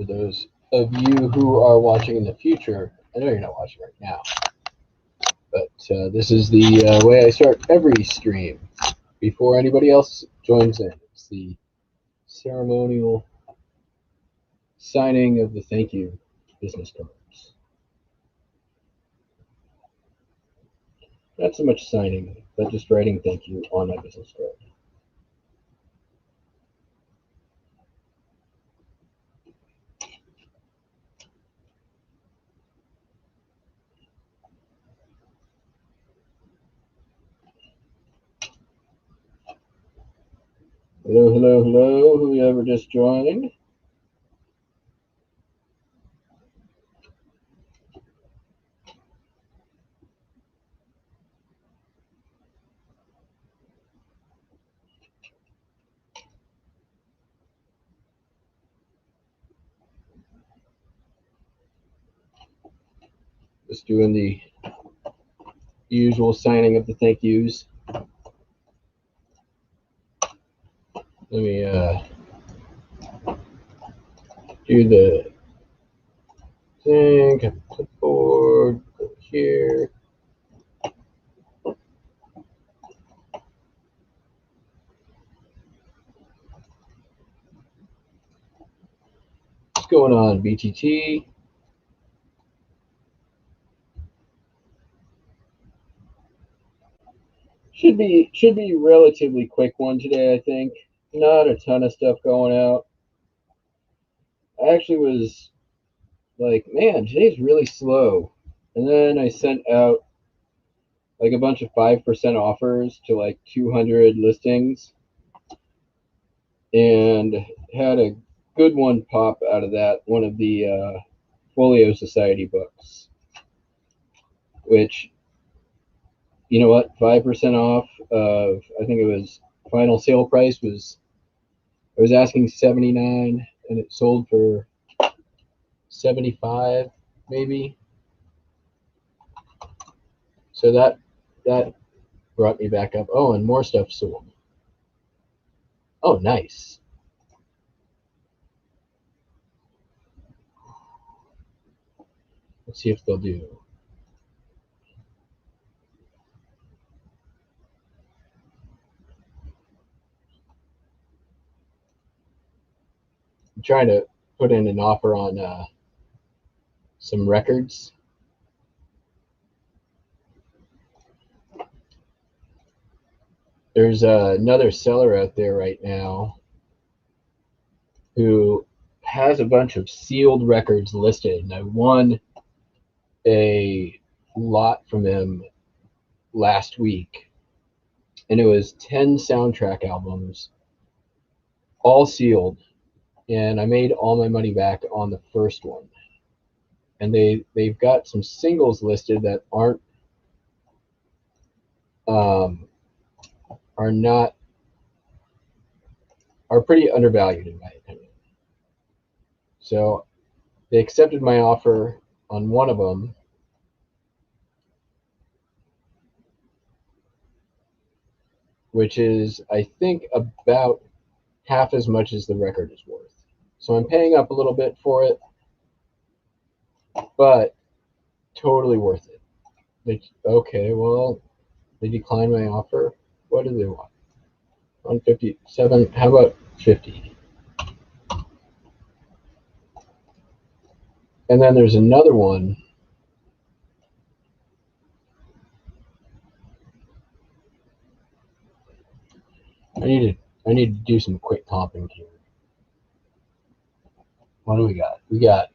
those of you who are watching in the future, I know you're not watching right now, but this is the way I start every stream before anybody else joins in. It's the ceremonial signing of the thank you business cards. Not so much signing, but just writing thank you on my business card. Hello, hello, hello, whoever just joined. Just doing the usual signing of the thank yous. Let me do the thing, clipboard, go here. What's going on, BTT? Should be relatively quick one today, I think. Not a ton of stuff going out. I actually was like, man, today's really slow. And then I sent out like a bunch of 5% offers to like 200 listings and had a good one pop out of that, one of the Folio Society books, which, you know what, 5% off of, I think it was final sale price was, I was asking 79 and it sold for 75 maybe. So that brought me back up. Oh, and more stuff sold. Oh, nice. Let's see if they'll do. I'm trying to put in an offer on some records. There's another seller out there right now who has a bunch of sealed records listed, and I won a lot from him last week, and it was 10 soundtrack albums, all sealed, and I made all my money back on the first one. And they've got some singles listed that are pretty undervalued in my opinion. So they accepted my offer on one of them, which is, I think, about half as much as the record is worth. So I'm paying up a little bit for it, but totally worth it. Okay, well, they declined my offer. What do they want? 157. How about 50? And then there's another one. I need to do some quick comping here. What do we got? We got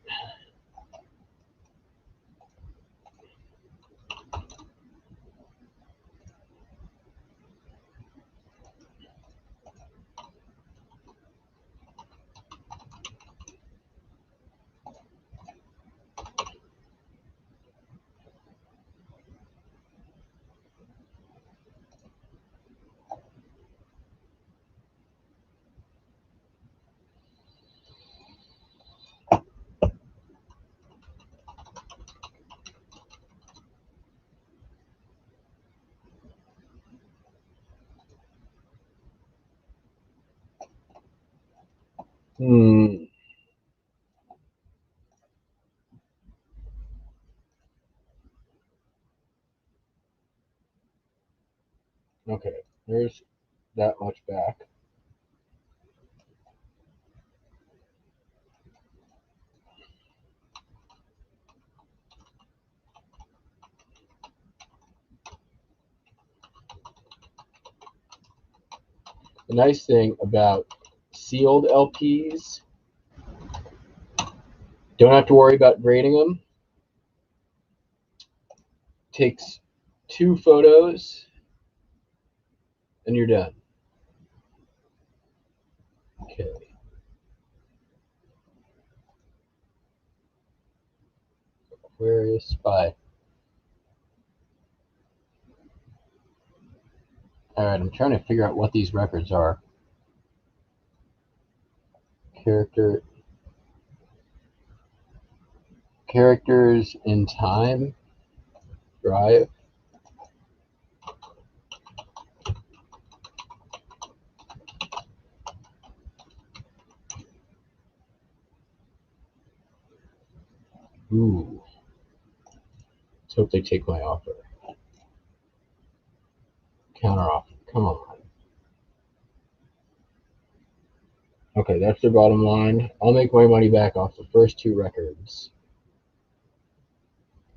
Okay, there's that much back. The nice thing about sealed LPs, don't have to worry about grading them. Takes 2 photos and you're done. Okay. Aquarius Spy. Alright, I'm trying to figure out what these records are. Characters in Time. Drive. Ooh. Let's hope they take my offer. Counter offer. Come on. Okay, that's their bottom line. I'll make my money back off the first 2 records.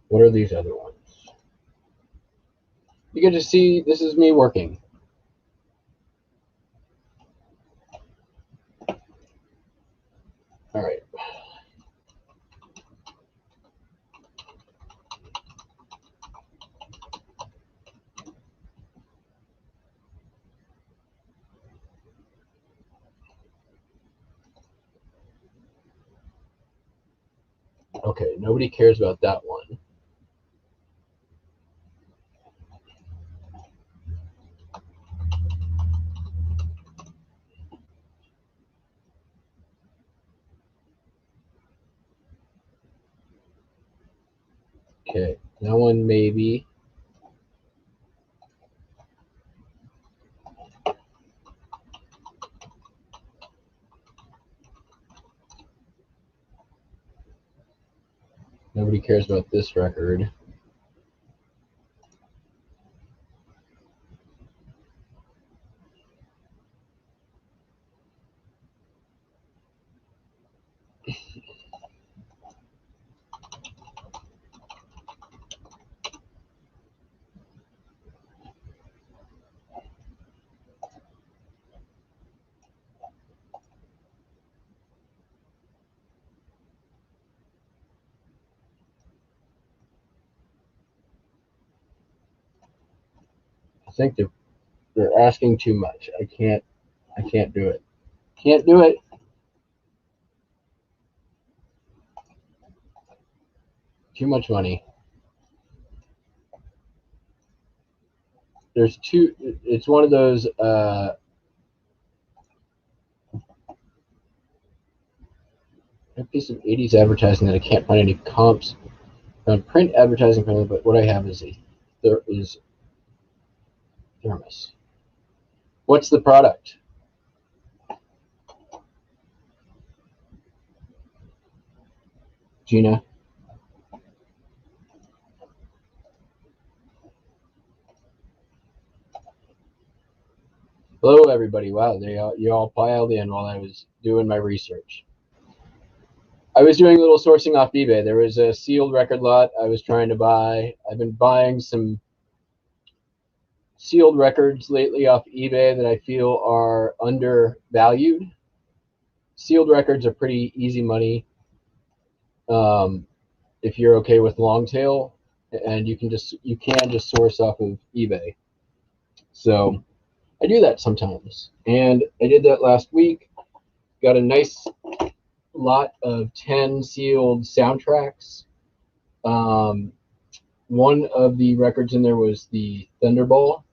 What are these other ones? You get to see this is me working. All right. Okay, nobody cares about that one. Okay, that one maybe. Nobody cares about this record. I think they're asking too much. I can't do it. Can't do it. Too much money. There's 2. It's one of those a piece of 80s advertising that I can't find any comps on print advertising for it, but what I have is there is thermos. What's the product? Gina? Hello, everybody. Wow, you all piled in while I was doing my research. I was doing a little sourcing off eBay. There was a sealed record lot I was trying to buy. I've been buying some sealed records lately off eBay that I feel are undervalued. Sealed records are pretty easy money if you're okay with long tail, and you can just source off of eBay. So I do that sometimes, and I did that last week. Got a nice lot of 10 sealed soundtracks. One of the records in there was the Thunderball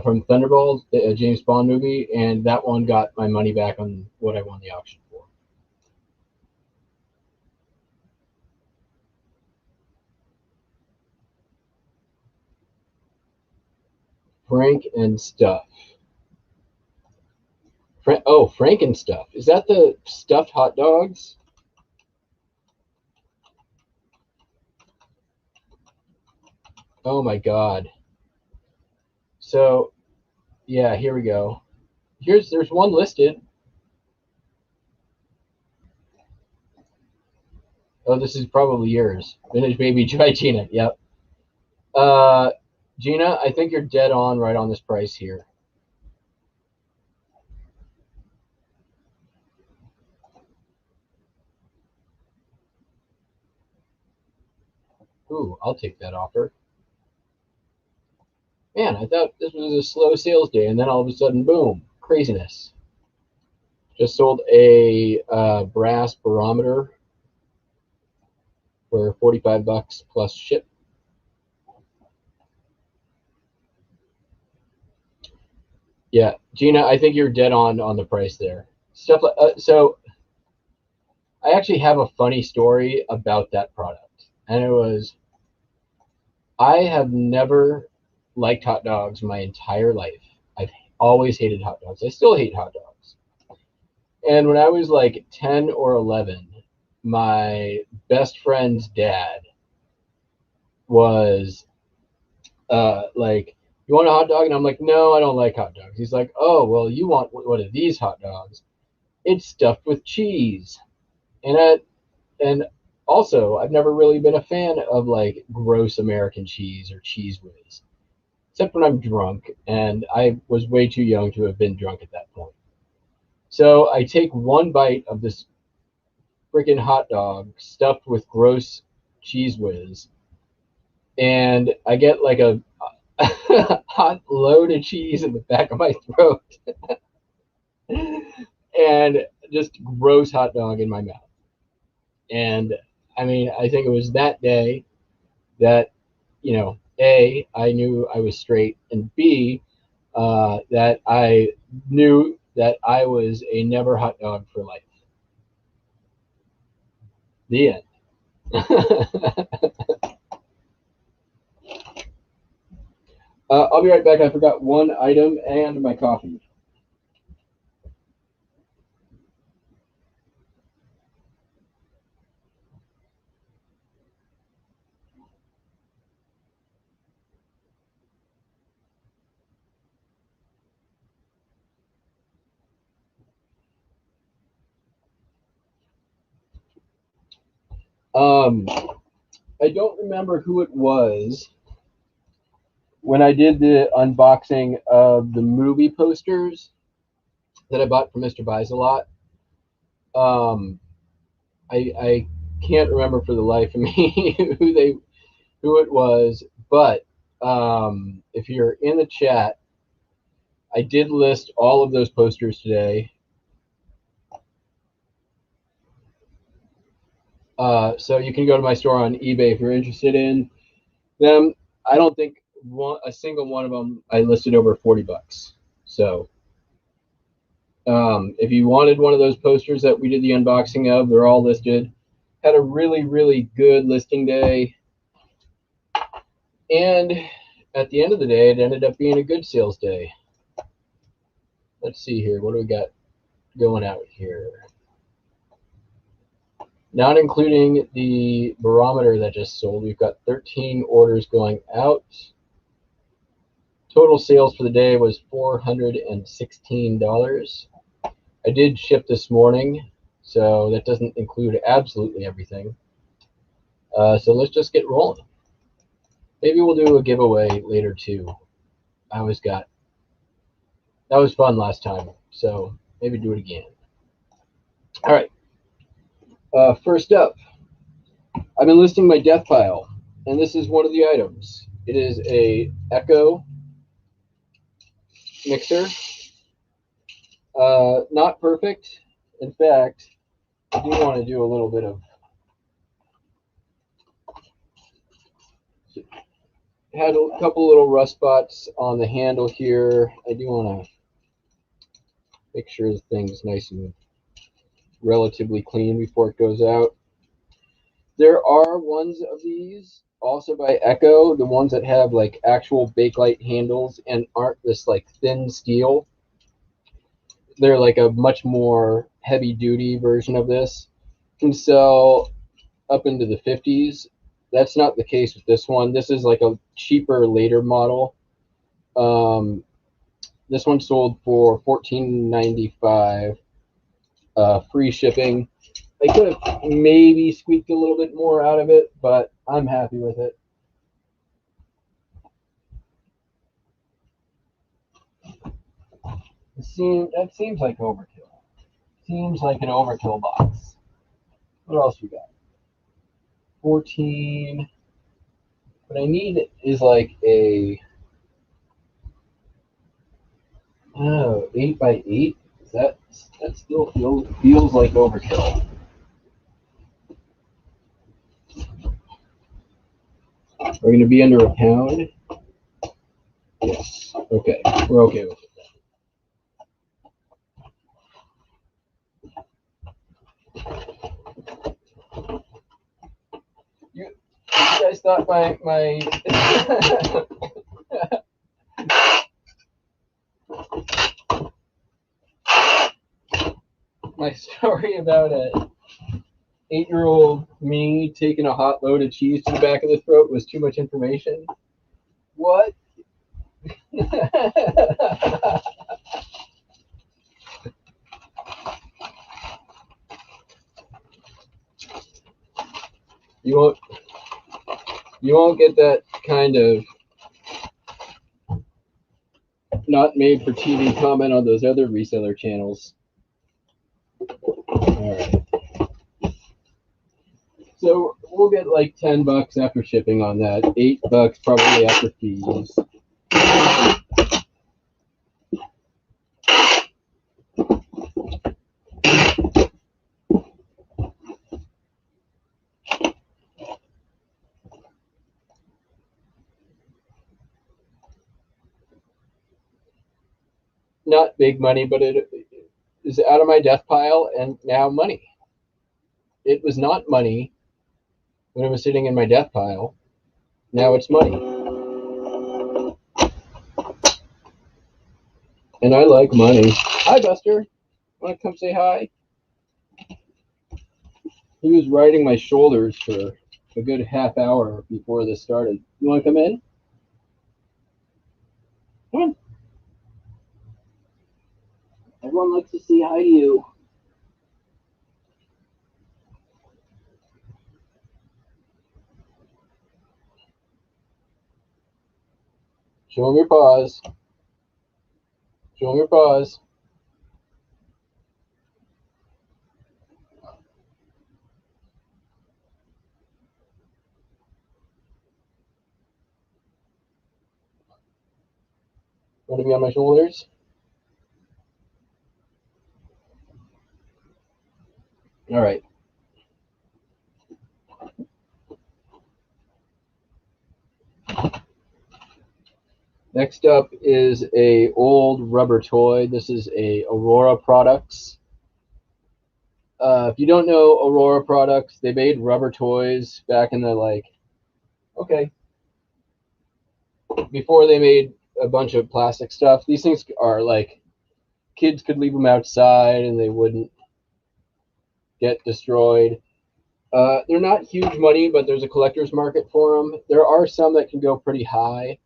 from Thunderball, the James Bond movie, and that one got my money back on what I won the auction for. Frank and Stuff. Frank and Stuff. Is that the stuffed hot dogs? Oh my God. So yeah, here we go. There's one listed. Oh, this is probably yours. Vintage Baby by Gina. Yep. Uh, Gina, I think you're dead on right on this price here. Ooh, I'll take that offer. Man, I thought this was a slow sales day, and then all of a sudden, boom, craziness. Just sold a brass barometer for $45 plus ship. Yeah, Gina, I think you're dead on the price there. Stuff like so. I actually have a funny story about that product, and it was I have never liked hot dogs my entire life. I've always hated hot dogs. I still hate hot dogs. And when I was like 10 or 11, my best friend's dad was like, "You want a hot dog?" And I'm like, "No, I don't like hot dogs." He's like, "Oh, well, you want one of these hot dogs? It's stuffed with cheese." And also, I've never really been a fan of like gross American cheese or Cheese Whiz, except when I'm drunk, and I was way too young to have been drunk at that point. So I take one bite of this freaking hot dog stuffed with gross Cheese Whiz, and I get like a hot load of cheese in the back of my throat, and just gross hot dog in my mouth. And I mean, I think it was that day that, A, I knew I was straight, and B, that I knew that I was a never hot dog for life. The end. I'll be right back. I forgot one item and my coffee. Um, I don't remember who it was when I did the unboxing of the movie posters that I bought from Mr. Buys a Lot. Um, I can't remember for the life of me who it was, but if you're in the chat, I did list all of those posters today. So you can go to my store on eBay if you're interested in them. I don't think a single one of them I listed over $40. So if you wanted one of those posters that we did the unboxing of, they're all listed. Had a really, really good listing day. And at the end of the day, it ended up being a good sales day. Let's see here. What do we got going out here? Not including the barometer that just sold, we've got 13 orders going out. Total sales for the day was $416. I did ship this morning, so that doesn't include absolutely everything. So let's just get rolling. Maybe we'll do a giveaway later too. I always got that was fun last time, so maybe do it again. All right. First up, I've been listing my death pile, and this is one of the items. It is a Echo mixer. Not perfect. In fact, I do want to do a little bit of. Had a couple little rust spots on the handle here. I do want to make sure the thing's nice and relatively clean before it goes out. There are ones of these also by Echo, the ones that have like actual Bakelite handles and aren't this like thin steel. They're like a much more heavy duty version of this. Can sell up into the 50s. That's not the case with this one. This is like a cheaper later model. This one sold for $14.95, free shipping. I could have maybe squeaked a little bit more out of it, but I'm happy with it. That seems like overkill. Seems like an overkill box. What else we got? 14. What I need is like a 8x8. That still feels like overkill. We're going to be under a pound. Yes. Okay. We're okay with it. You guys thought my my story about a 8-year-old me taking a hot load of cheese to the back of the throat was too much information? What? You won't get that kind of not made for TV comment on those other reseller channels. All right. So we'll get like $10 after shipping on that. $8 probably after fees. Not big money, but it is out of my death pile and now money. It was not money when it was sitting in my death pile. Now it's money. And I like money. Hi, Buster. Want to come say hi? He was riding my shoulders for a good half hour before this started. You want to come in? Come on. Everyone likes to say hi to you. Show him your paws. Show him your paws. Want to be on my shoulders? All right. Next up is a old rubber toy. This is a Aurora Products. If you don't know Aurora Products, they made rubber toys back in the before they made a bunch of plastic stuff. These things are like, kids could leave them outside and they wouldn't get destroyed. They're not huge money, but there's a collector's market for them. There are some that can go pretty high.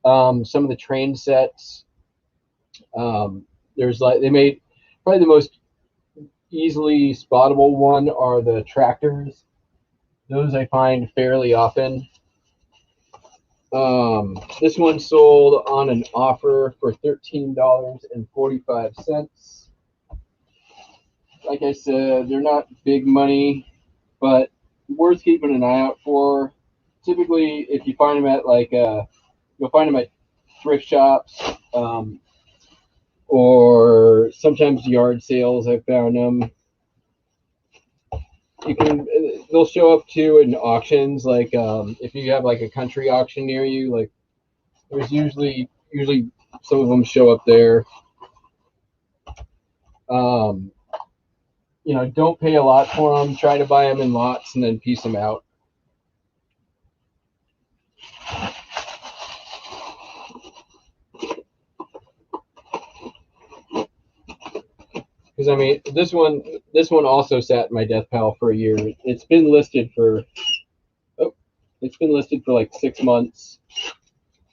Some of the train sets. There's they made probably the most easily spottable one are the tractors. Those I find fairly often. This one sold on an offer for $13.45. Like I said, they're not big money, but worth keeping an eye out for. Typically, if you find them at you'll find them at thrift shops, or sometimes yard sales. I've found them. They'll show up too in auctions. Like if you have like a country auction near you, like there's usually some of them show up there. Don't pay a lot for them. Try to buy them in lots and then piece them out. Because I mean, this one also sat in my death pile for a year. It's been listed for like 6 months,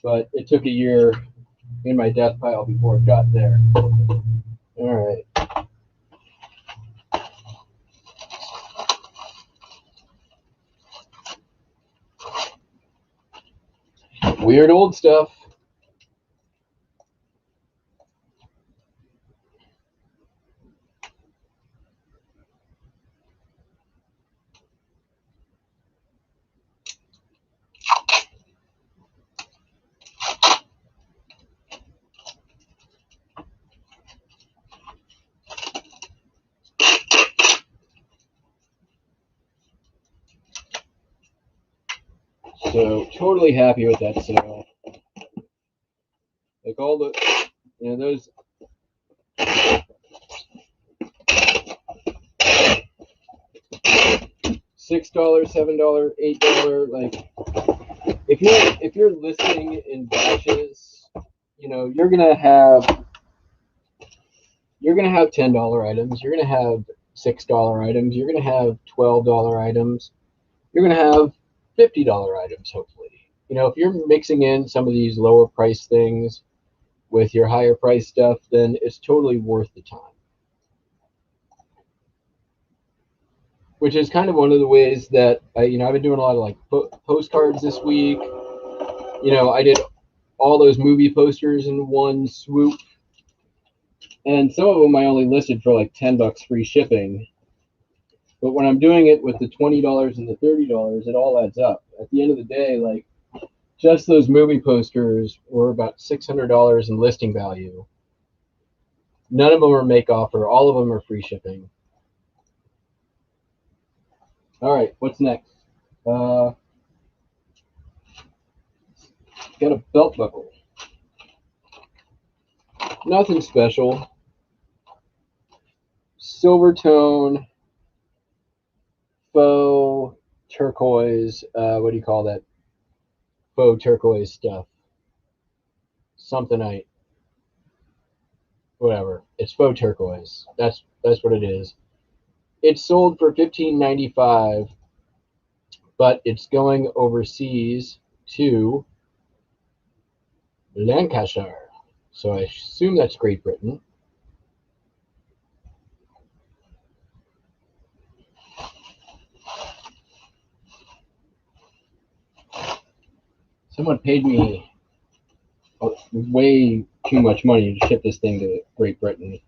but it took a year in my death pile before it got there. All right. Weird old stuff. So totally happy with that sale. Like all the, those $6, $7, $8, like if you're listing in batches, you're gonna have $10 items, you're gonna have $6 items, you're gonna have $12 items, you're gonna have $50 items, hopefully. If you're mixing in some of these lower price things with your higher price stuff, then it's totally worth the time. Which is kind of one of the ways that I've been doing a lot of like postcards this week. I did all those movie posters in one swoop, and some of them I only listed for like $10 free shipping. But when I'm doing it with the $20 and the $30, it all adds up. At the end of the day, like just those movie posters were about $600 in listing value. None of them are make offer. All of them are free shipping. All right, what's next? Got a belt buckle. Nothing special. Silver tone, faux turquoise. What do you call that? Faux turquoise stuff. Somethingite. Whatever. It's faux turquoise. That's what it is. It's sold for $15.95, but it's going overseas to Lancashire. So I assume that's Great Britain. Someone paid me way too much money to ship this thing to Great Britain.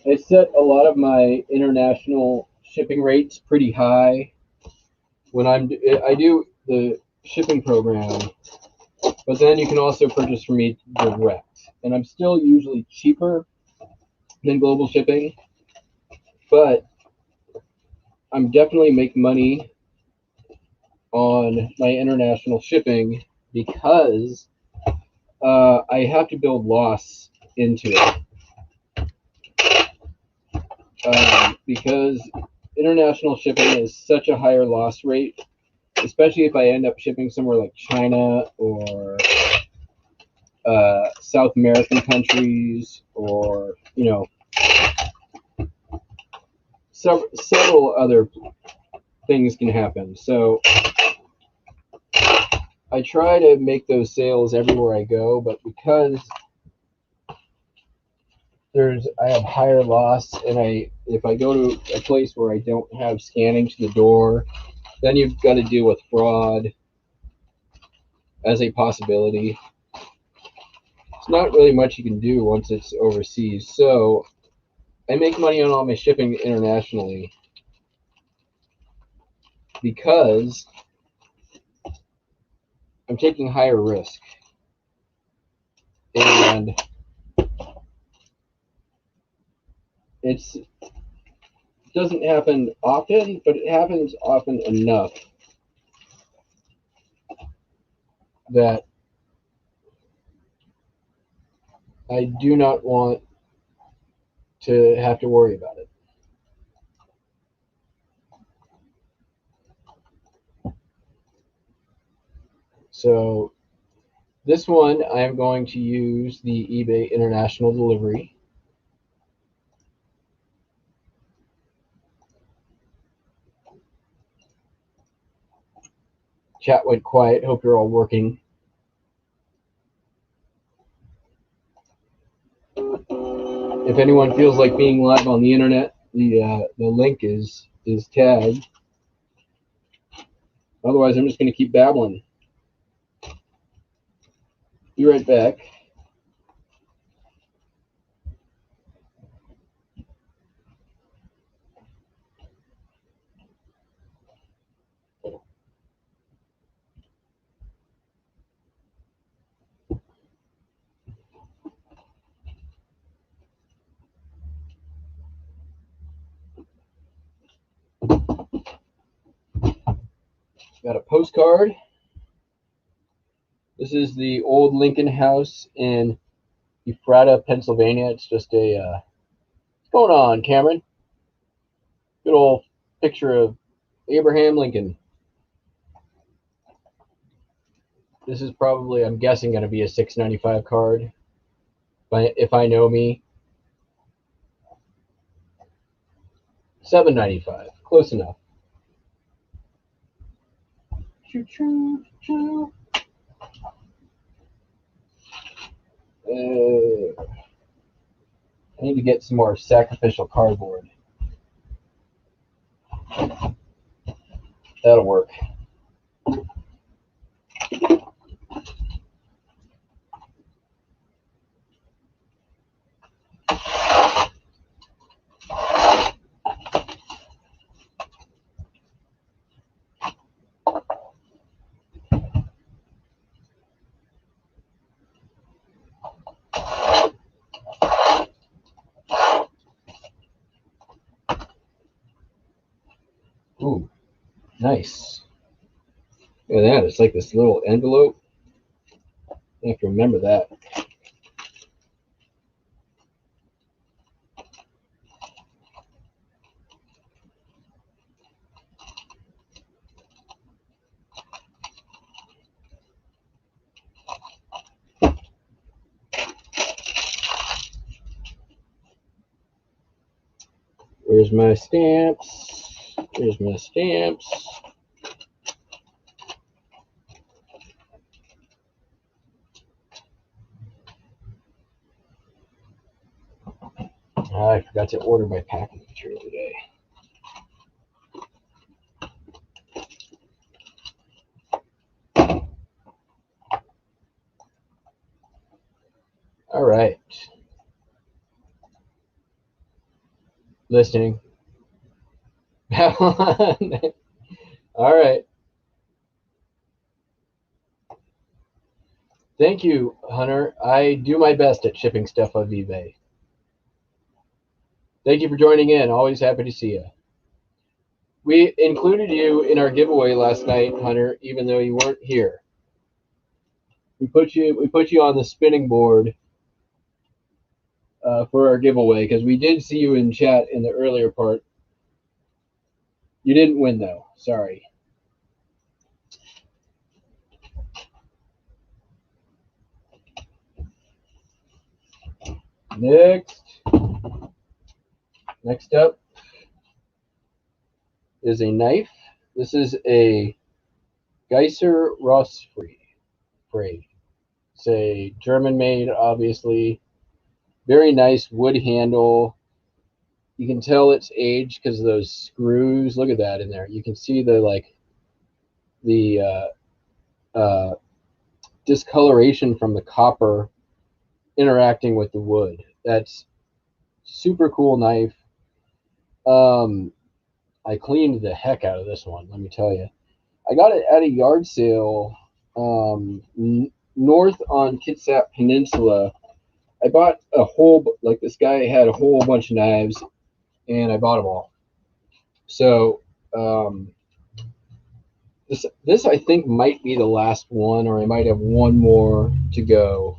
I set a lot of my international shipping rates pretty high when I do the shipping program, but then you can also purchase from me direct, and I'm still usually cheaper than global shipping, but I'm definitely making money on my international shipping because I have to build loss into it. Because international shipping is such a higher loss rate, especially if I end up shipping somewhere like China or South American countries, or several other things can happen. So I try to make those sales everywhere I go, but because I have higher loss, and if I go to a place where I don't have scanning to the door, then you've got to deal with fraud as a possibility. It's not really much you can do once it's overseas. So I make money on all my shipping internationally because I'm taking higher risk. And it doesn't happen often, but it happens often enough that I do not want to have to worry about it. So this one, I'm going to use the eBay International Delivery. Chat went quiet. Hope you're all working. If anyone feels like being live on the internet, the link is tagged. Otherwise, I'm just going to keep babbling. Be right back. Got a postcard. This is the old Lincoln House in Ephrata, Pennsylvania. It's just a what's going on, Cameron? Good old picture of Abraham Lincoln. This is probably, I'm guessing, going to be a $6.95 card, but if I know me. $7.95, close enough. Choo, choo, choo. I need to get some more sacrificial cardboard. That'll work. Ooh, nice. Look at that. It's like this little envelope. I have to remember that. Where's my stamps? Where's my stamps? I forgot to order my packing material today. All right. Listening. All right. Thank you, Hunter. I do my best at shipping stuff on eBay. Thank you for joining in. Always happy to see you. We included you in our giveaway last night, Hunter, even though you weren't here. We put you on the spinning board for our giveaway because we did see you in chat in the earlier part. You didn't win though. Sorry. Next up is a knife. This is a Geisser Rostfried. It's a German made, obviously. Very nice wood handle. You can tell it's aged because of those screws. Look at that in there. You can see the discoloration from the copper interacting with the wood. That's super cool knife. I cleaned the heck out of this one, let me tell you. I got it at a yard sale north on Kitsap Peninsula. I bought a whole, like this guy had a whole bunch of knives, and I bought them all. So this I think might be the last one, or I might have one more to go.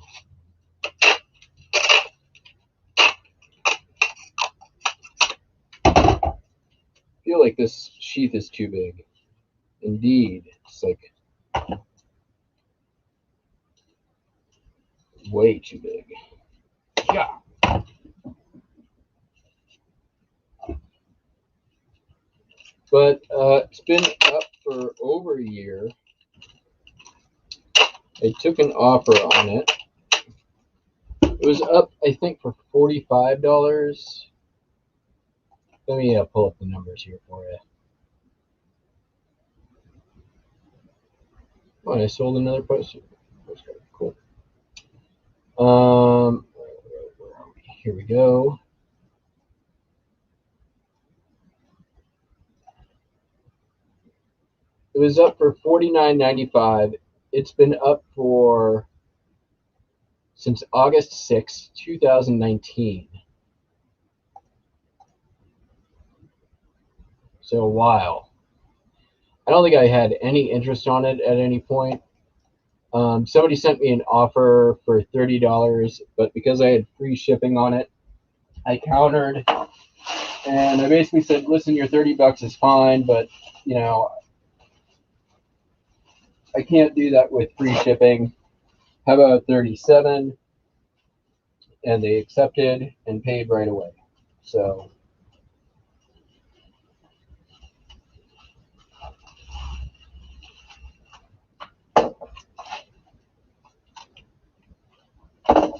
I feel like this sheath is too big. Indeed, it's like way too big. Yeah. But it's been up for over a year. I took an offer on it. It was up, I think, for $45. Let me pull up the numbers here for you. Oh, I sold another postcard. Cool. Here we go. It was up for $49.95. It's been up since August 6th, 2019. So a while. I don't think I had any interest on it at any point. Somebody sent me an offer for $30, but because I had free shipping on it, I countered, and I basically said, listen, your $30 is fine, but you know, I can't do that with free shipping. How about 37? And they accepted and paid right away. So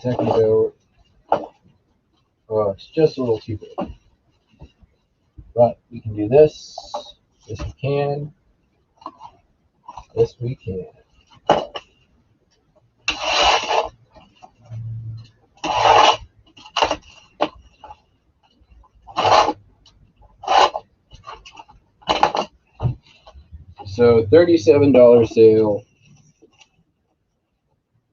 second ago, oh, it's just a little too big. But we can do this. This we can. This we can. So $37 sale.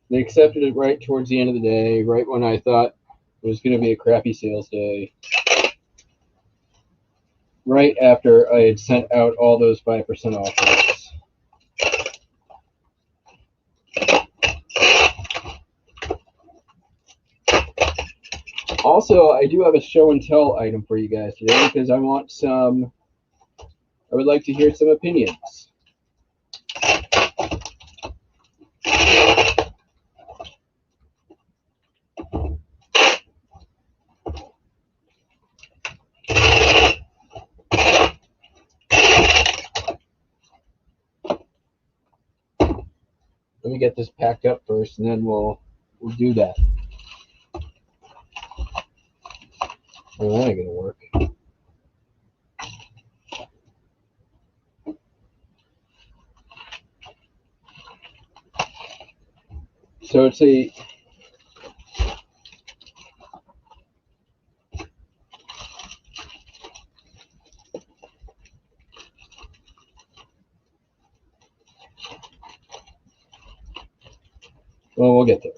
They accepted it right towards the end of the day, right when I thought it was going to be a crappy sales day. Right after I had sent out all those 5% offers. Also, I do have a show and tell item for you guys today because I would like to hear some opinions. Let me get this packed up first, and then we'll do that. Well, that ain't gonna work. So it's a well, we'll get there.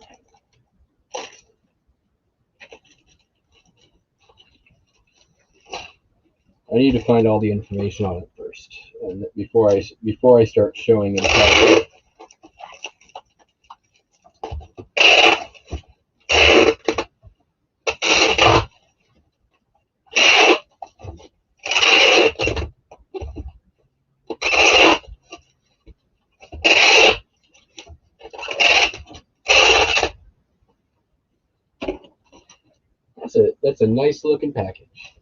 I need to find all the information on it first, and before I start showing it. That's a nice looking package.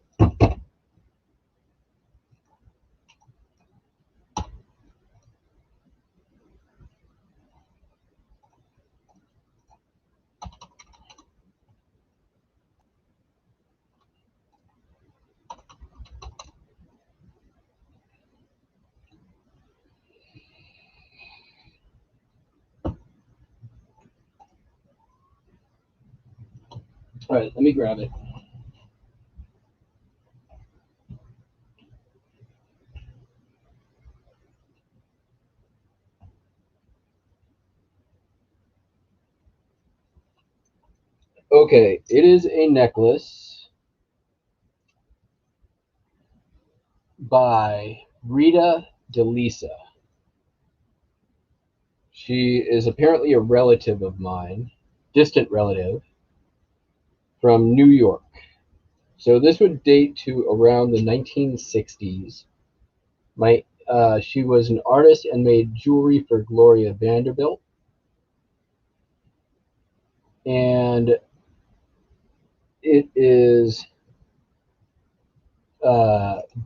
All right, let me grab it. Okay, it is a necklace by Rita DeLisa. She is apparently a relative of mine, distant relative, from New York. So this would date to around the 1960s. She was an artist and made jewelry for Gloria Vanderbilt. And it is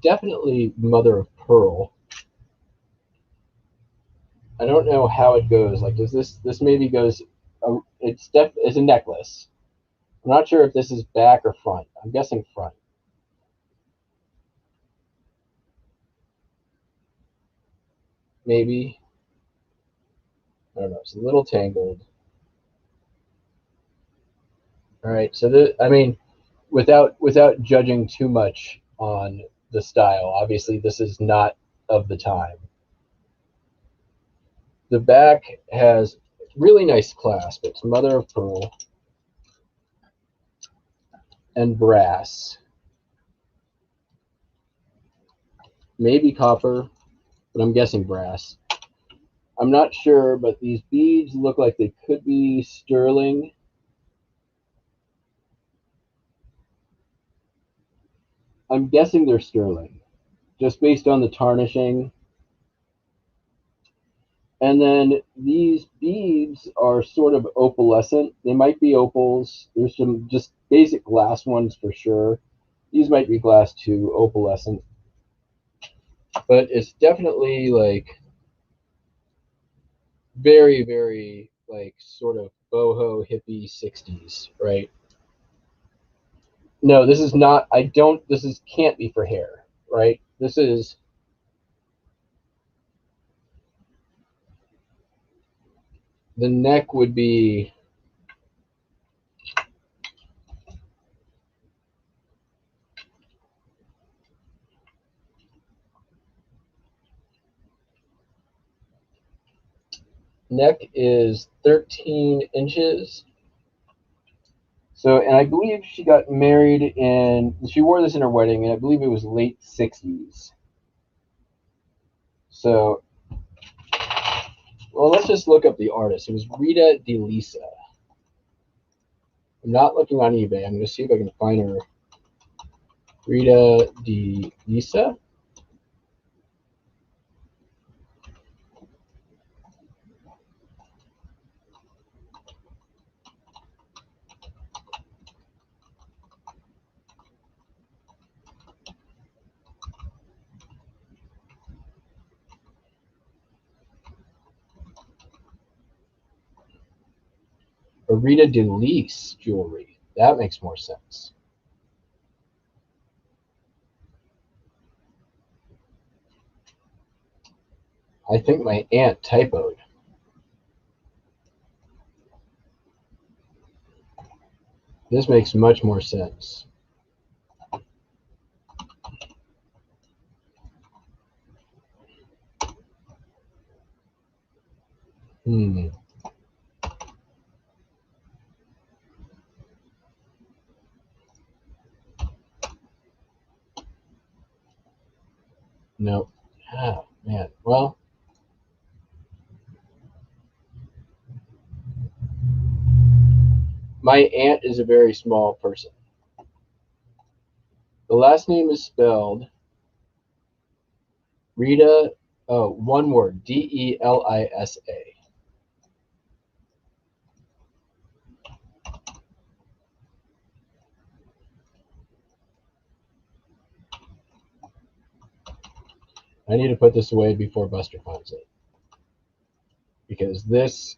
definitely mother of pearl. I don't know how it goes. Like, does this maybe goes? It's a necklace. I'm not sure if this is back or front. I'm guessing front. Maybe. I don't know. It's a little tangled. All right. So I mean, without judging too much on the style, obviously this is not of the time. The back has really nice clasp. It's mother of pearl and brass, maybe copper, but I'm guessing brass. I'm not sure, but these beads look like they could be sterling. I'm guessing they're sterling, just based on the tarnishing. And then these beads are sort of opalescent. They might be opals. There's some just basic glass ones for sure. These might be glass too, opalescent. But it's definitely like very, very like sort of boho hippie 60s, right? No, this is not, I don't, this is can't be for hair, right? This is, the neck would be, neck is 13 inches. So, and I believe she got married she wore this in her wedding, and I believe it was late 60s. So, well, let's just look up the artist. It was Rita DeLisa. I'm not looking on eBay. I'm going to see if I can find her. Rita DeLisa. Rita DeLise jewelry. That makes more sense. I think my aunt typoed. This makes much more sense. Hmm. Nope. Ah, man. Well, my aunt is a very small person. The last name is spelled Rita, oh, one word, Delisa. I need to put this away before Buster finds it. Because this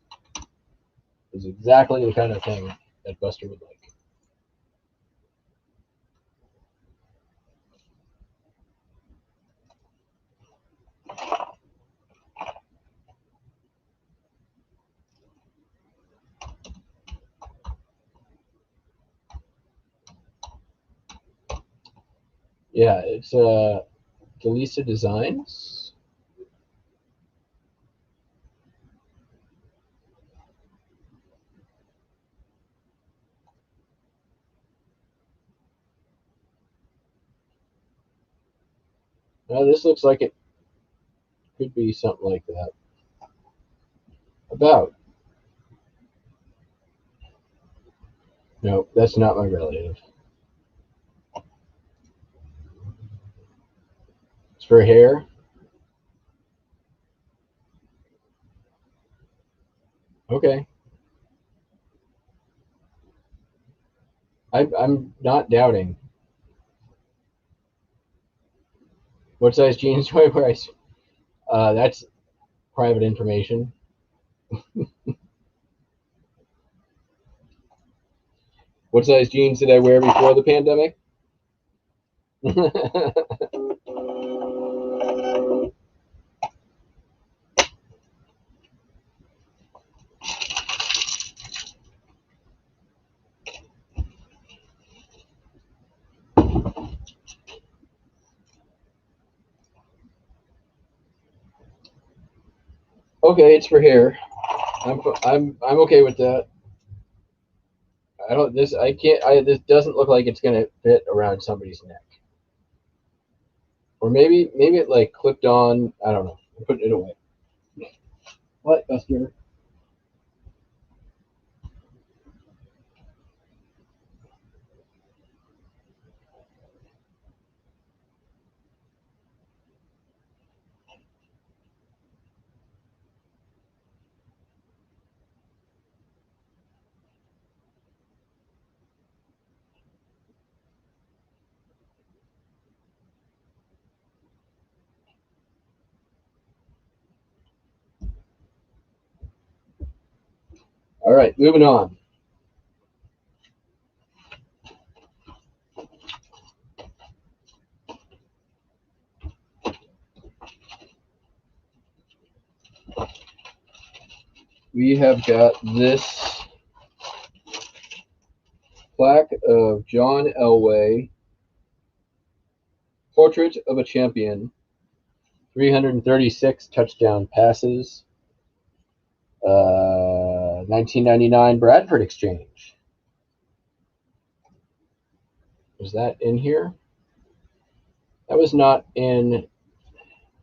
is exactly the kind of thing that Buster would like. Yeah, it's Delisa Designs. Now this looks like it could be something like that. About. No, that's not my relative. It's for hair. Okay. I'm not doubting. What size jeans do I wear? That's private information. What size jeans did I wear before the pandemic? Okay, it's for hair. I'm okay with that. This doesn't look like it's gonna fit around somebody's neck. Or maybe it like clipped on. I don't know. I'm putting it away. What, Buster? All right, moving on. We have got this plaque of John Elway, Portrait of a Champion, 336 touchdown passes, 1999 Bradford Exchange. Was that in here? That was not in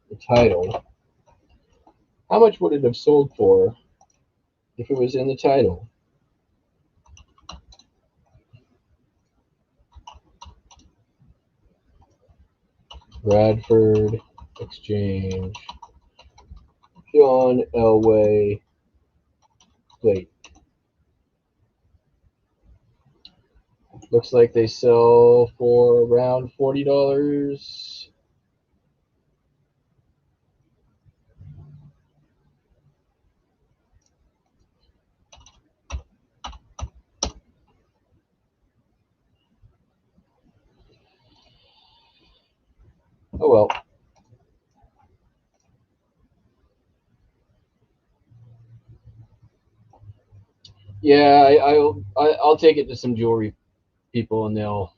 the title. How much would it have sold for if it was in the title? Bradford Exchange, John Elway plate. Looks like they sell for around $40. Oh well. Yeah, I'll take it to some jewelry people and they'll.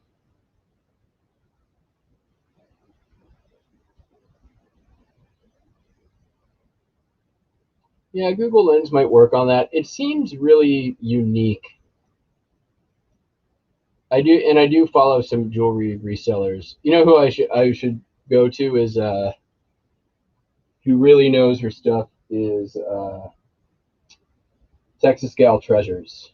Yeah, Google Lens might work on that. It seems really unique. I do follow some jewelry resellers. You know who I should go to is who really knows her stuff is Texas Gal Treasures.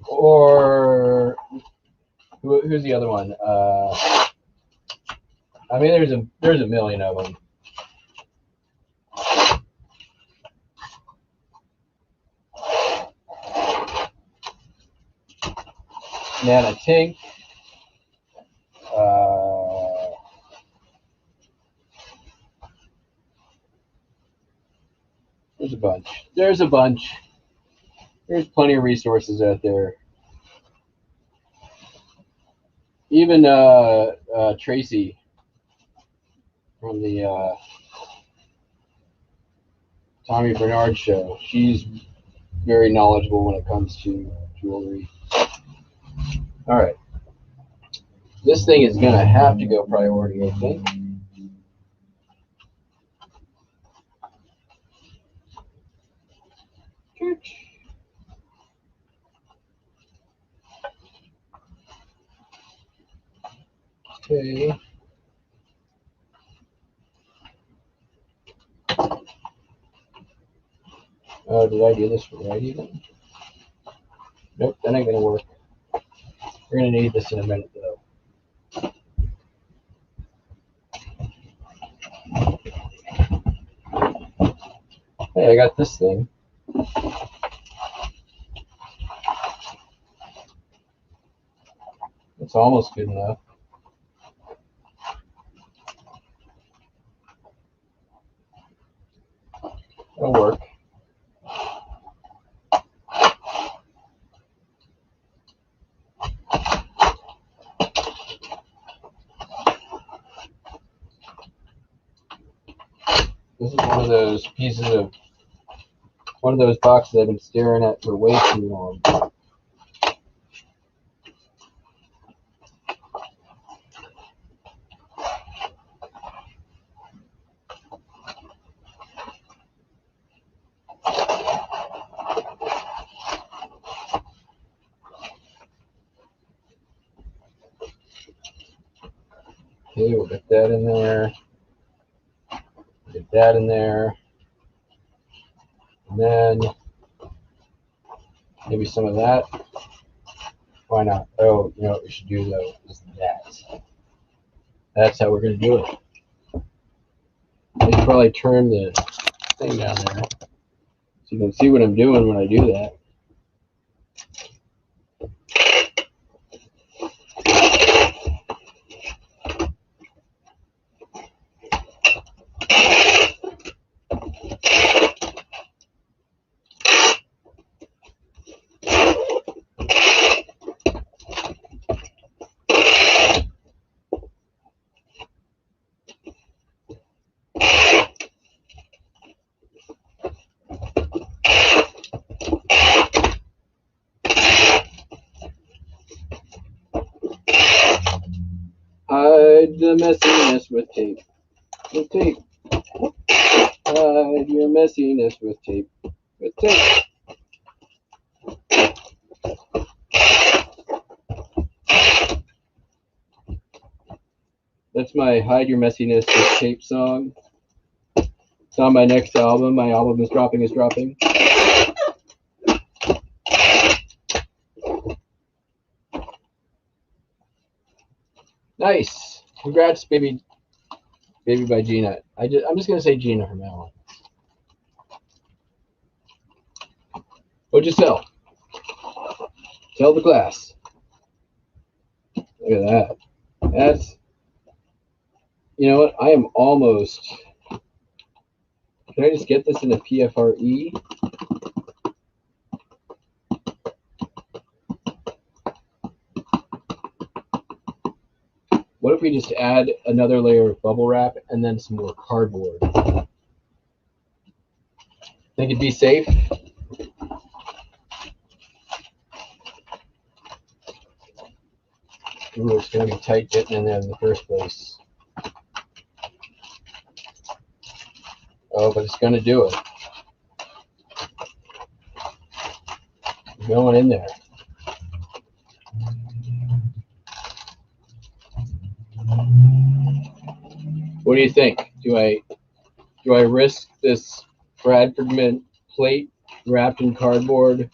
Or who's the other one? I mean, there's a million of them. Nana Tink. There's a bunch. There's plenty of resources out there. Even Tracy from the Tommy Bernard show. She's very knowledgeable when it comes to jewelry. All right. This thing is going to have to go priority, I think. Okay. Oh, did I do this right even? Nope, that ain't going to work. We're going to need this in a minute, though. Hey, I got this thing. It's almost good enough. It'll work. This is one of those boxes I've been staring at for way too long. Okay, we'll get that in there. Get that in there. And then maybe some of that. Why not? Oh, you know what we should do though is that. That's how we're going to do it. I should probably turn the thing down there so you can see what I'm doing when I do that. Hide the messiness with tape. With tape. Hide your messiness with tape. With tape. That's my Hide Your Messiness with Tape song. It's on my next album. My album is dropping. Nice. Congrats, baby by Gina. I'm just gonna say Gina from now on. What'd you sell? Tell the class. Look at that. That's, you know what? I am almost. Can I just get this in a PFRE? What if we just add another layer of bubble wrap and then some more cardboard? Think it'd be safe? Ooh, it's gonna be tight getting in there in the first place. Oh, but it's gonna do it. Going in there. What do you think? Do I risk this Bradford Mint plate wrapped in cardboard,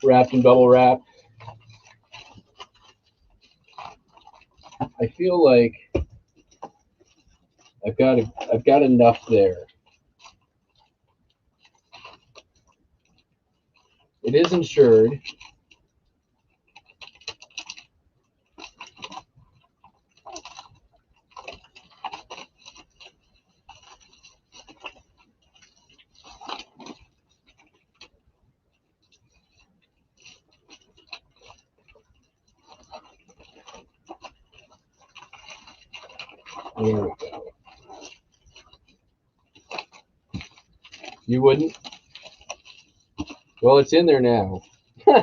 wrapped in bubble wrap? I feel like I've got enough there. It is insured. There we go. You wouldn't? Well, it's in there now. All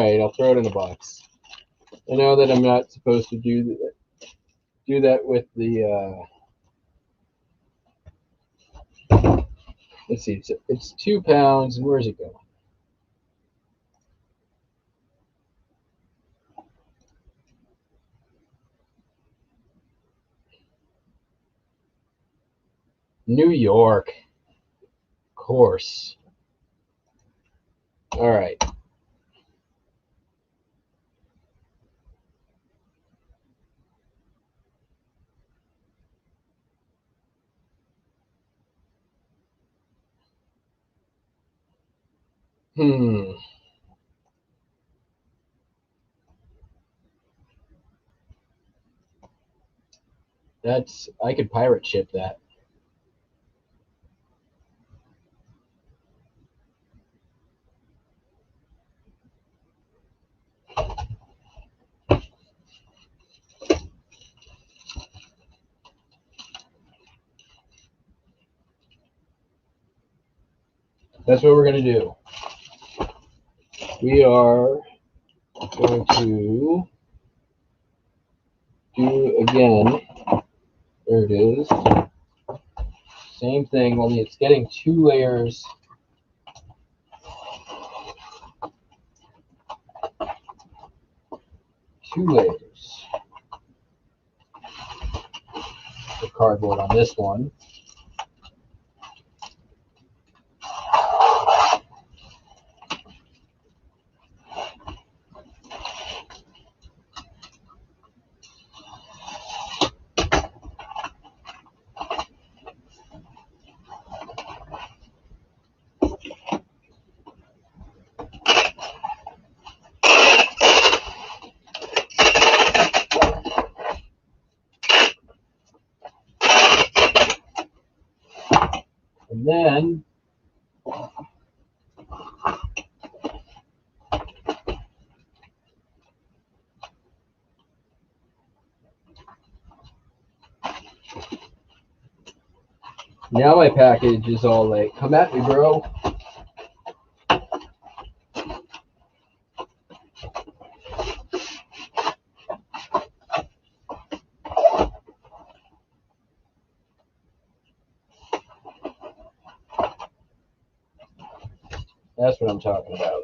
right, I'll throw it in the box. I know that I'm not supposed to do that with the. Let's see. It's 2 pounds, and where's it go? New York. Of course. All right. I could pirate ship that. That's what we're going to do. We are going to do again. There it is. Same thing, only it's getting 2 layers. Two layers of cardboard on this one. And then now my package is all like, come at me, bro. That's what I'm talking about.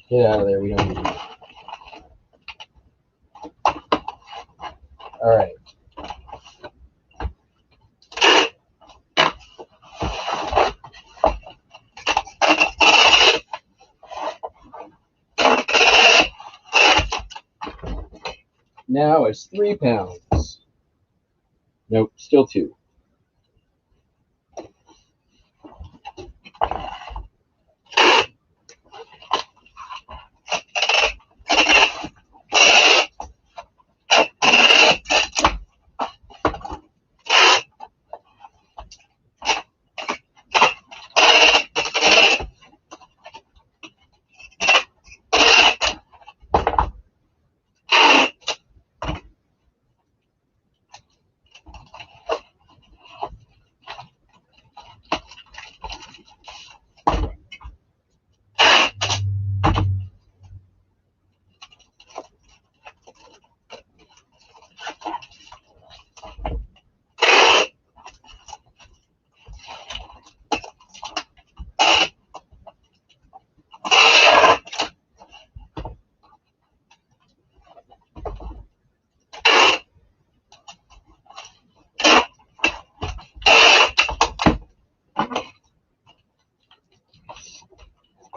Get out of there. We don't need you. All right. Now it's 3 pounds. Nope, still 2.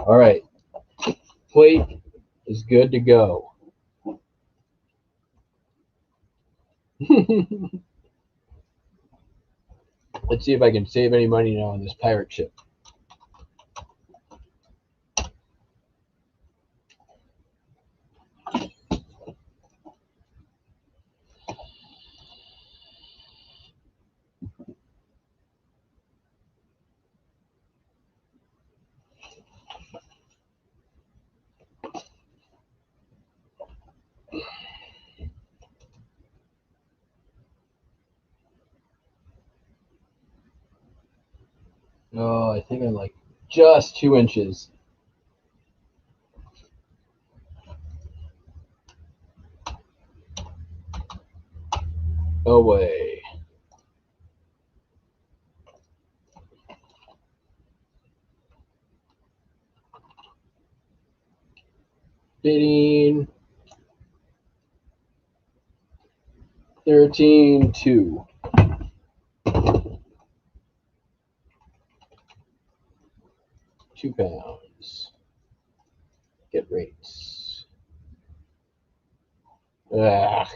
All right. Plate is good to go. Let's see if I can save any money now on this pirate ship. Oh, I think I'm like just 2 inches. Away. Bidding 13.2. 2 pounds. Get rates. Ah.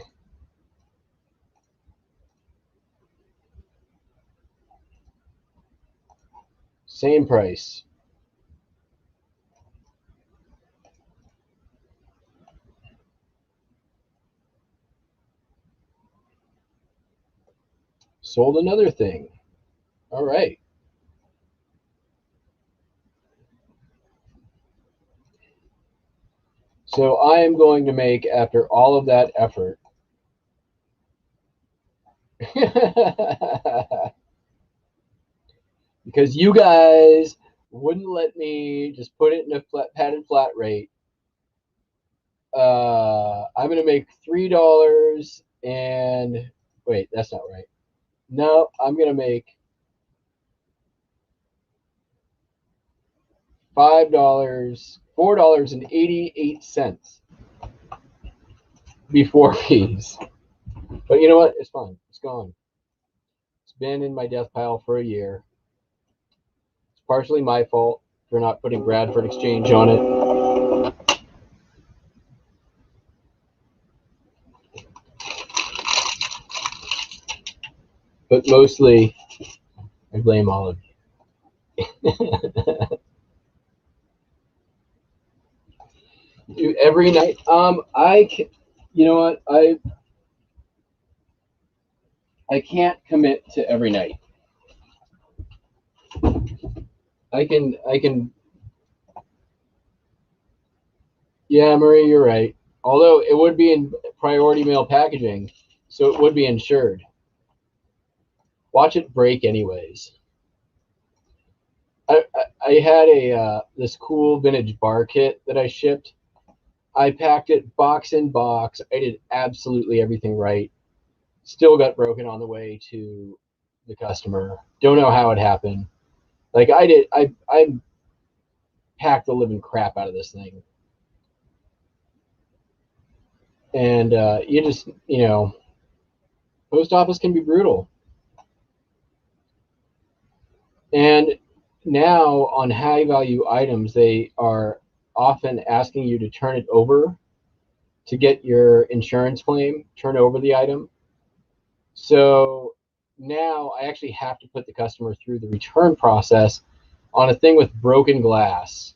Same price. Sold another thing. All right. So I am going to make, after all of that effort, because you guys wouldn't let me just put it in a padded flat rate, I'm going to make $3 and wait, that's not right. No, I'm going to make $5, $4.88 before fees. But you know what? It's fine. It's gone. It's been in my death pile for a year. It's partially my fault for not putting Bradford Exchange on it. But mostly, I blame all of you. Every night, you know what? I can't commit to every night. I can. Yeah, Marie, you're right. Although it would be in priority mail packaging, so it would be insured. Watch it break anyways. I had this cool vintage bar kit that I shipped. I packed it box in box. I did absolutely everything right. Still got broken on the way to the customer. Don't know how it happened. Like I packed the living crap out of this thing. And you just, post office can be brutal. And now on high value items, they are often asking you to turn it over to get your insurance claim, turn over the item. So now I actually have to put the customer through the return process on a thing with broken glass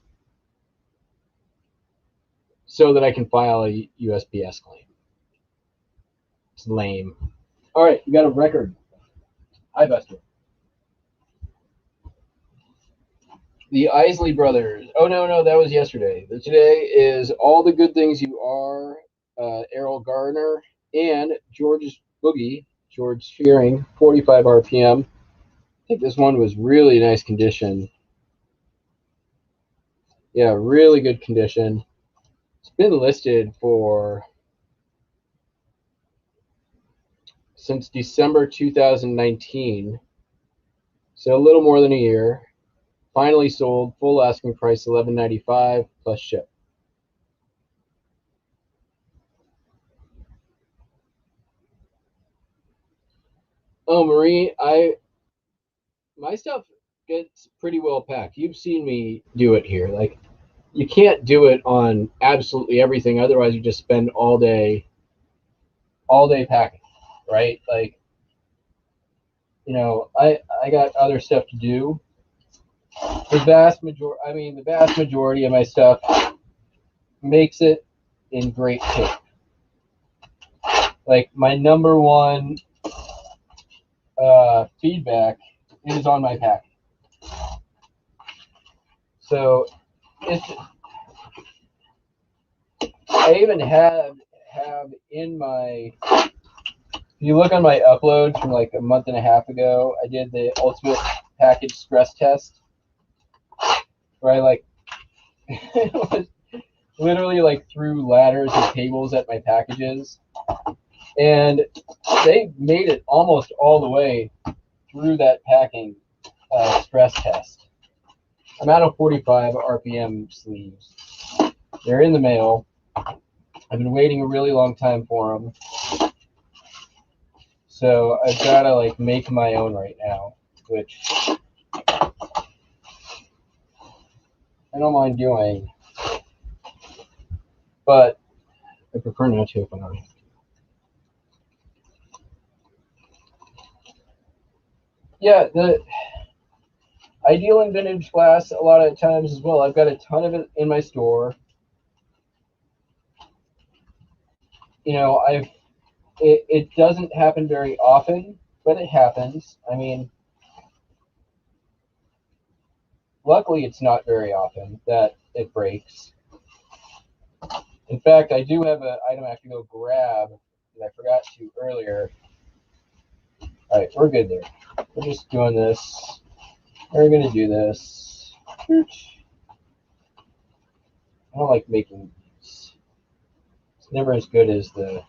so that I can file a USPS claim. It's lame. All right, you got a record. Hi, Buster. The Isley Brothers. Oh, no, that was yesterday. Today is All the Good Things You Are, Errol Garner, and George's Boogie, George Shearing, 45 RPM. I think this one was really nice condition. Yeah, really good condition. It's been listed since December 2019, so a little more than a year. Finally sold, full asking price $11.95 plus ship. Oh, Marie, my stuff gets pretty well packed. You've seen me do it here. Like, you can't do it on absolutely everything, otherwise you just spend all day packing, right? Like, I got other stuff to do. The vast majority of my stuff makes it in great shape. Like, my number one feedback is on my packing. So I even have in my, if you look on my uploads from like a month and a half ago, I did the ultimate package stress test where I was literally like threw ladders and tables at my packages, and they made it almost all the way through that packing stress test. I'm out of 45 RPM sleeves. They're in the mail. I've been waiting a really long time for them. So I've got to make my own right now, which I don't mind doing, but I prefer not to if I don't have to. Yeah, I deal in vintage glass a lot of times as well. I've got a ton of it in my store. You know, it doesn't happen very often, but it happens. I mean, luckily it's not very often that it breaks. In fact, I do have an item I have to go grab that I forgot to earlier. All right, we're good there. We're just doing this. We're going to do this. I don't like making these. It's never as good as the...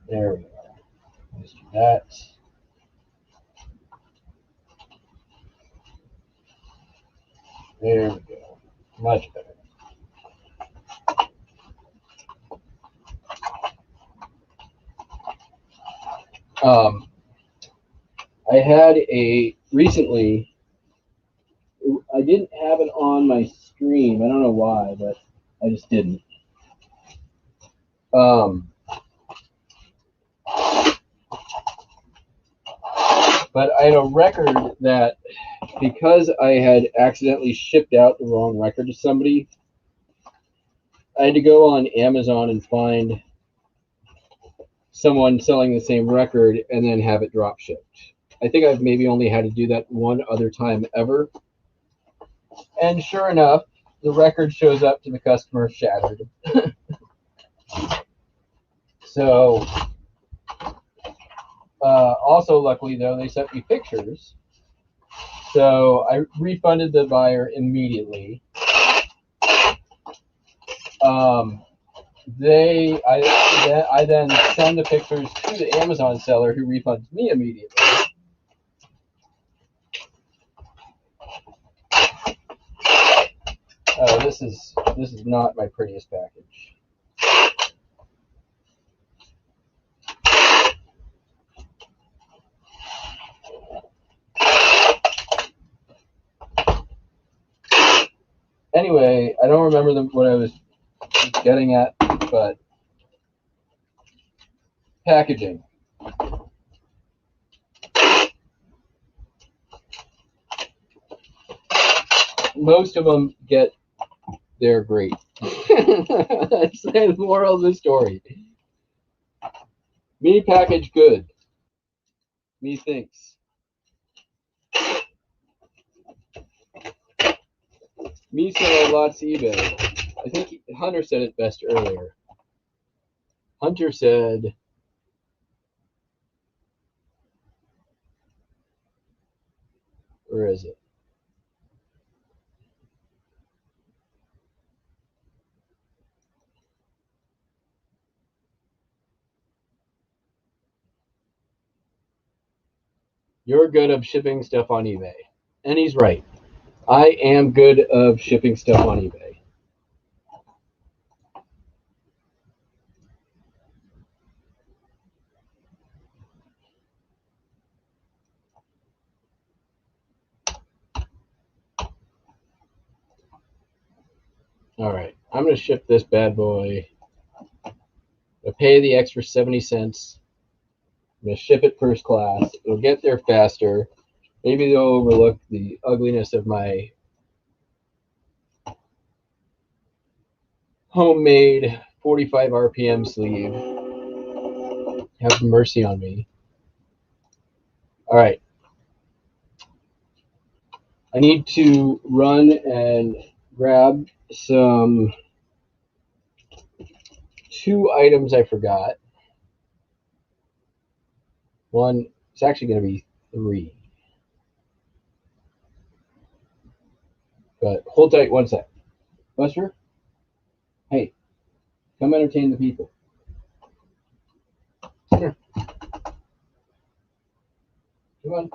There we are. Let's do that. There we go. Much better. I had recently, I didn't have it on my stream. I don't know why, but I just didn't. But I had a record that, because I had accidentally shipped out the wrong record to somebody, I had to go on Amazon and find someone selling the same record and then have it drop shipped. I think I've maybe only had to do that one other time ever. And sure enough, the record shows up to the customer shattered. So, also luckily though, they sent me pictures. So I refunded the buyer immediately. I then send the pictures to the Amazon seller, who refunds me immediately. This is not my prettiest package. Anyway, I don't remember what I was getting at, but packaging. Most of them they're great. That's the moral of the story. Me package good. Me thinks. Me sell lots eBay. I think Hunter said it best earlier. Hunter said, where is it? You're good of shipping stuff on eBay. And he's right. I am good of shipping stuff on eBay. All right, I'm going to ship this bad boy. I'll pay the extra 70 cents. I'm going to ship it first class. It'll get there faster. Maybe they'll overlook the ugliness of my homemade 45 RPM sleeve. Have mercy on me. All right. I need to run and grab two items I forgot. One, it's actually going to be three. But hold tight one sec. Buster? Hey, come entertain the people. Here. Come on.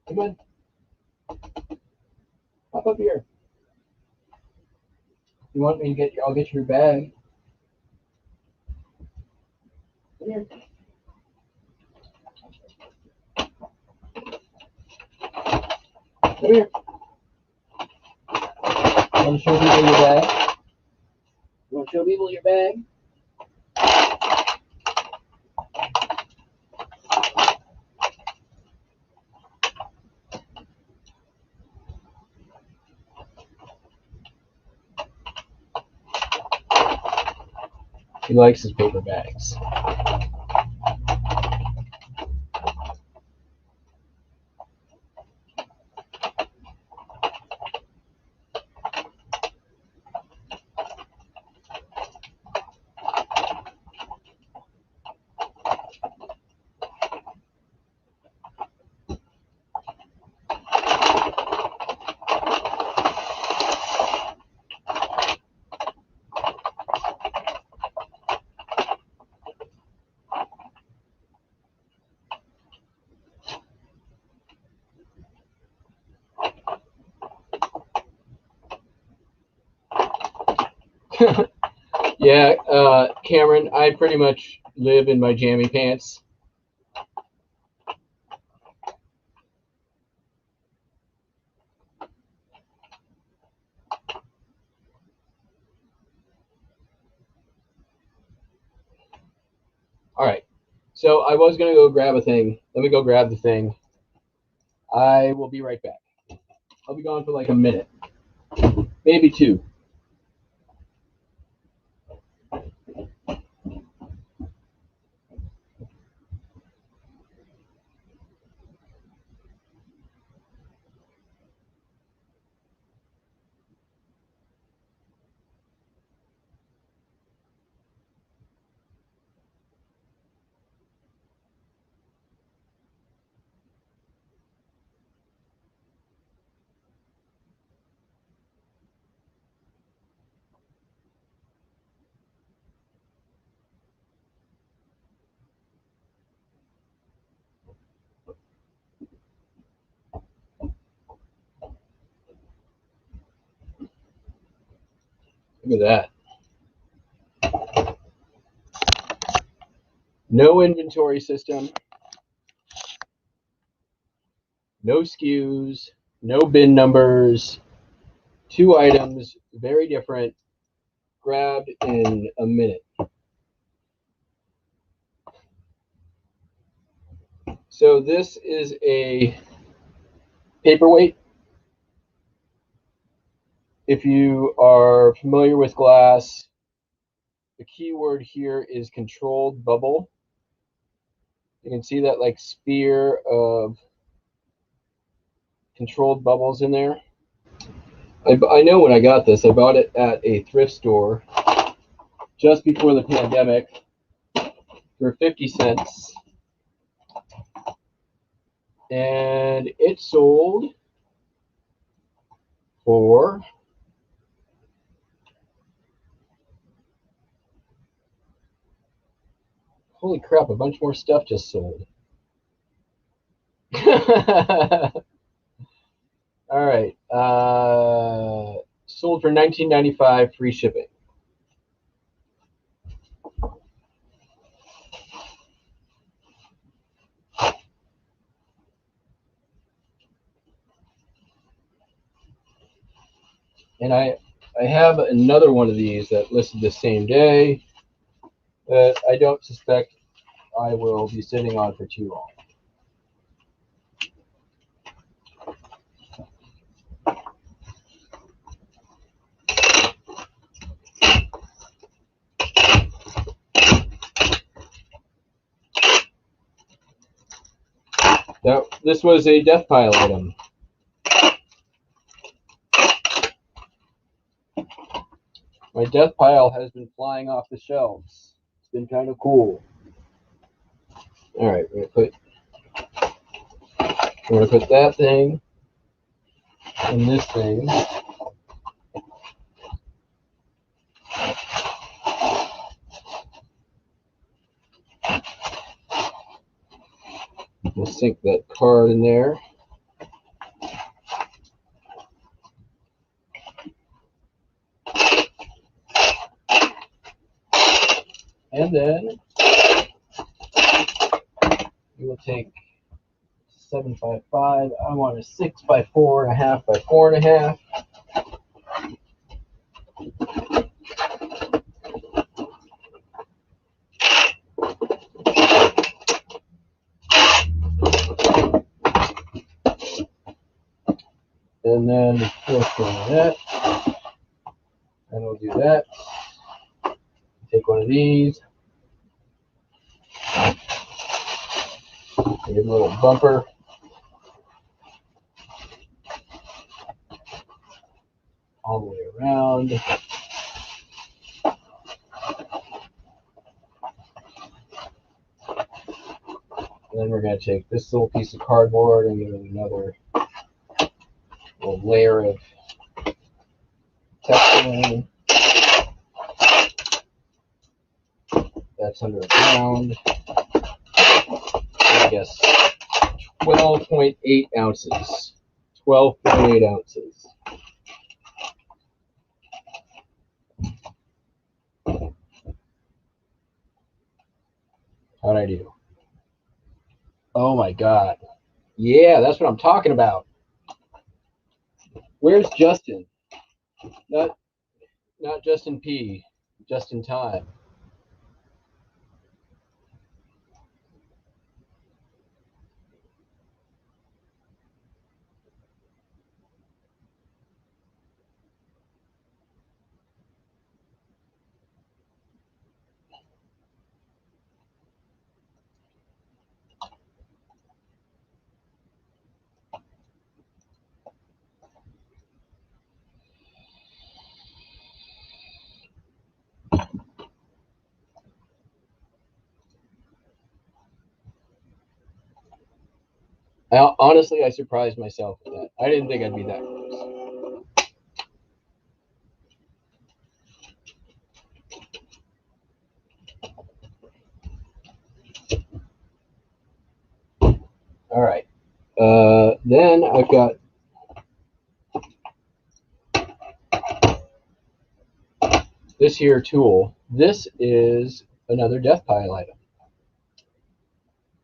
Come on. Hop up here. You want me to I'll get your bag. Come here. Come here. You want to show people your bag? You want to show people your bag? He likes his paper bags. Yeah, Cameron, I pretty much live in my jammy pants. All right. So I was going to go grab a thing. Let me go grab the thing. I will be right back. I'll be gone for like a minute, maybe two. Look at that. No inventory system, no SKUs, no bin numbers, two items, very different, grabbed in a minute. So this is a paperweight. If you are familiar with glass, the key word here is controlled bubble. You can see that like sphere of controlled bubbles in there. I know when I got this, I bought it at a thrift store just before the pandemic for 50 cents. And it sold for holy crap, a bunch more stuff just sold. All right. Sold for $19.95, free shipping. And I have another one of these that listed the same day, but I don't suspect I will be sitting on for too long. Now, this was a death pile item. My death pile has been flying off the shelves. It's been kind of cool. All right, we're gonna put that thing and this thing. We'll sink that card in there. And then we will take 7x5. I want a 6x4.5 by 4.5. And then we'll throw that. And we'll do that. Take take one of these. Give it a little bumper. All the way around. And then we're going to take this little piece of cardboard and give it another little layer of texturing. That's under the ground. I guess 12.8 ounces. 12.8 ounces. How'd I do? Oh my God. Yeah, that's what I'm talking about. Where's Justin? Not Justin P. Just in time. Honestly, I surprised myself with that. I didn't think I'd be that close. All right. Then I've got this here tool. This is another death pile item.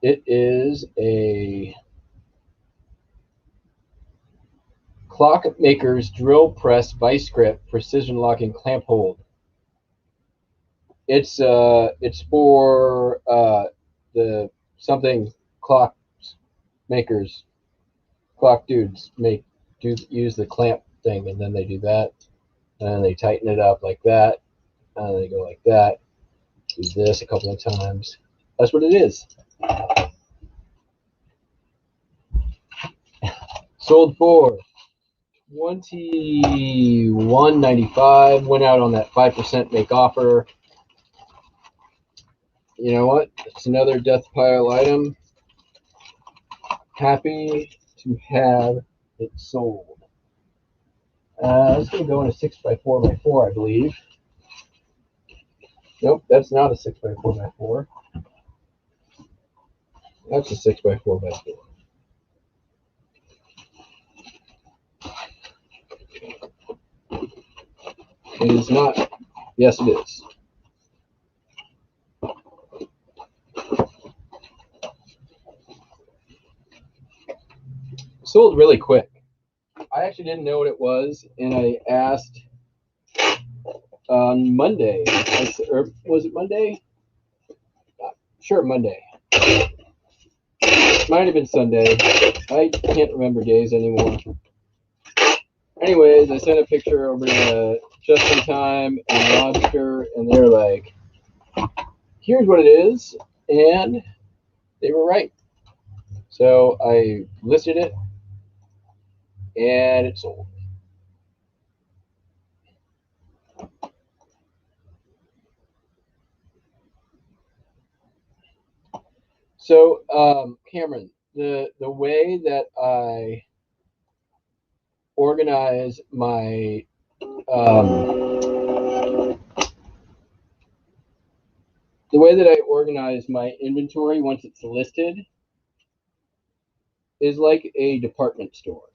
It is a Clockmaker's drill press vice grip precision locking clamp hold. It's for the something clock makers, clock dudes use the clamp thing, and then they do that, and then they tighten it up like that, and they go like that. Do this a couple of times. That's what it is. Sold for $21.95. Went out on that 5% make offer. You know what? It's another death pile item. Happy to have it sold. It's going to go in a 6x4x4, I believe. Nope, that's not a 6x4x4. That's a 6x4x4. It is not. Yes, it is. Sold really quick. I actually didn't know what it was, and I asked on Monday. Or was it Monday? Sure, Monday. Might have been Sunday. I can't remember days anymore. Anyways, I sent a picture over to Just in Time and Lobster, and they're like, here's what it is, and they were right. So I listed it, and it sold. So, Cameron, the way that I organize my the way that I organize my inventory once it's listed is like a department store.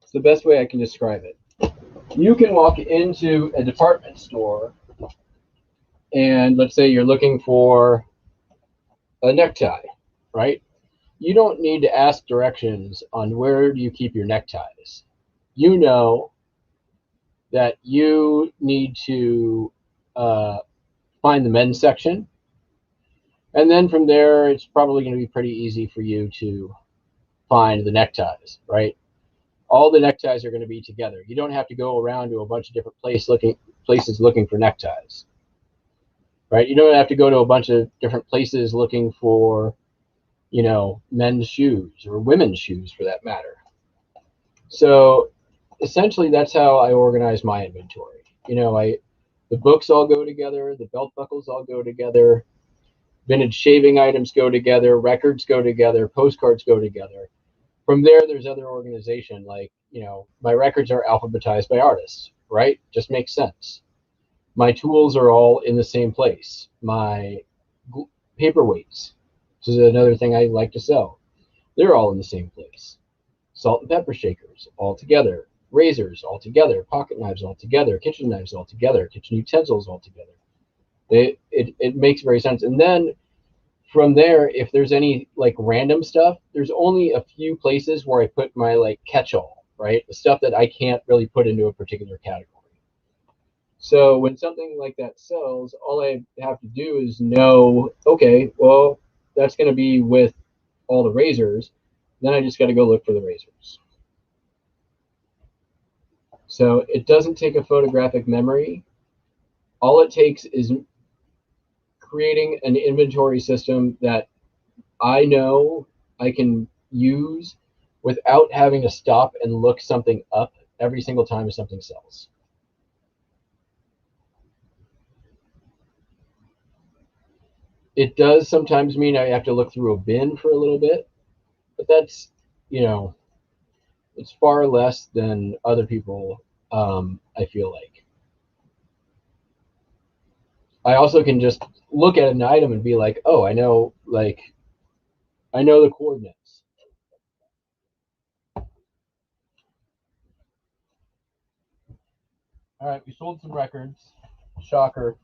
It's the best way I can describe it. You can walk into a department store and let's say you're looking for a necktie, right? You don't need to ask directions on where do you keep your neckties. You know that you need to find the men's section, and then from there it's probably going to be pretty easy for you to find the neckties, right? All the neckties are going to be together. You don't have to go around to a bunch of different places looking for neckties. right? You don't have to go to a bunch of different places looking for, men's shoes or women's shoes for that matter. So essentially, that's how I organize my inventory. The books all go together, the belt buckles all go together, vintage shaving items go together, records go together, postcards go together. From there, there's other organization like, my records are alphabetized by artists, right? Just makes sense. My tools are all in the same place. My paperweights, which is another thing I like to sell, they're all in the same place. Salt and pepper shakers all together, razors all together, pocket knives all together, kitchen knives all together, kitchen utensils all together. It makes very sense. And then from there, if there's any like random stuff, there's only a few places where I put my like catch-all, right? The stuff that I can't really put into a particular category. So when something like that sells, all I have to do is know, okay, well, that's going to be with all the razors. Then I just got to go look for the razors. So it doesn't take a photographic memory. All it takes is creating an inventory system that I know I can use without having to stop and look something up every single time something sells. It does sometimes mean I have to look through a bin for a little bit, but that's, it's far less than other people, I feel like. I also can just look at an item and be like, oh, I know the coordinates. All right, we sold some records. Shocker.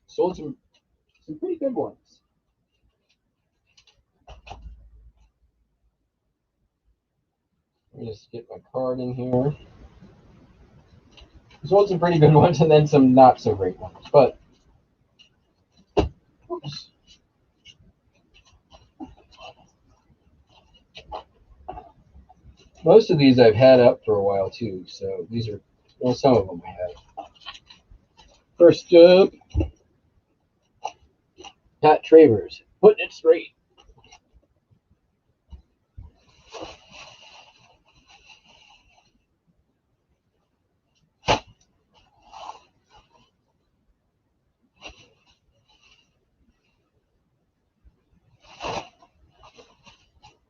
Sold some pretty good ones. Let me just get my card in here. Sold some pretty good ones and then some not so great ones. But oops. Most of these I've had up for a while too. So these are, well, some of them I have. First up, Pat Travers, putting it straight.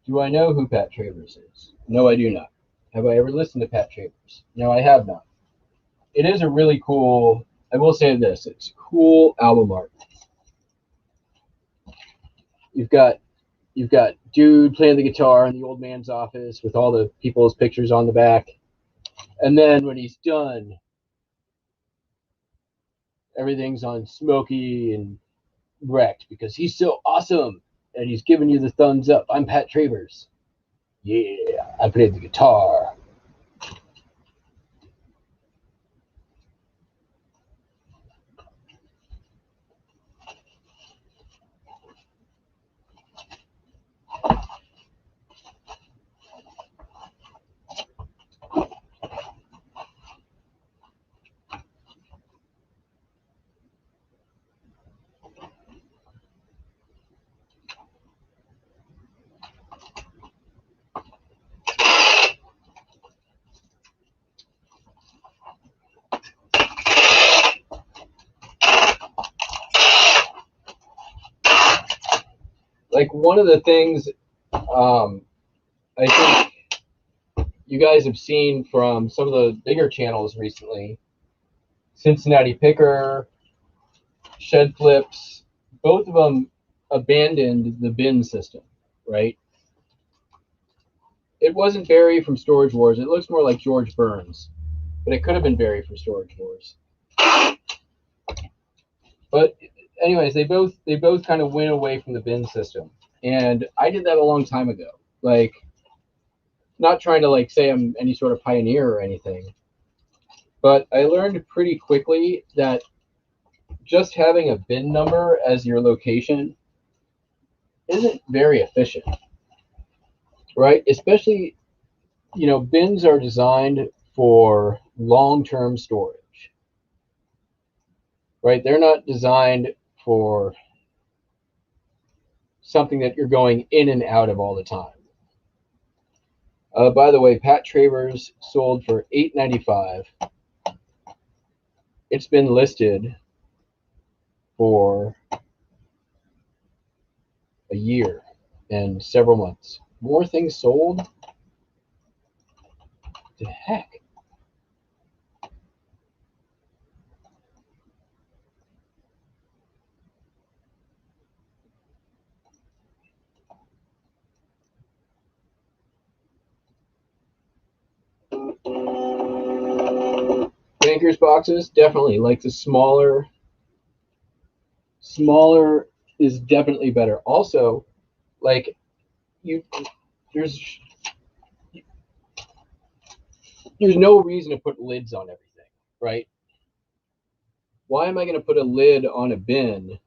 Do I know who Pat Travers is? No, I do not. Have I ever listened to Pat Travers? No, I have not. It is a really cool, I will say this, it's cool album art. You've got dude playing the guitar in the old man's office with all the people's pictures on the back. And then when he's done, everything's on Smokey and wrecked because he's so awesome and he's giving you the thumbs up. I'm Pat Travers. Yeah, I played the guitar. Like one of the things I think you guys have seen from some of the bigger channels recently, Cincinnati Picker, Shed Flips, both of them abandoned the bin system, right? It wasn't Barry from Storage Wars. It looks more like George Burns, but it could have been Barry from Storage Wars. But anyways, they both kind of went away from the bin system, and I did that a long time ago. Like, not trying to like say I'm any sort of pioneer or anything, but I learned pretty quickly that just having a bin number as your location isn't very efficient, right? Especially, bins are designed for long-term storage, right? They're not designed for something that you're going in and out of all the time. By the way, Pat Travers sold for $8.95. It's been listed for a year and several months. More things sold? The heck? Bankers boxes, definitely. Like the smaller is definitely better. Also, like you there's no reason to put lids on everything, right? Why am I going to put a lid on a bin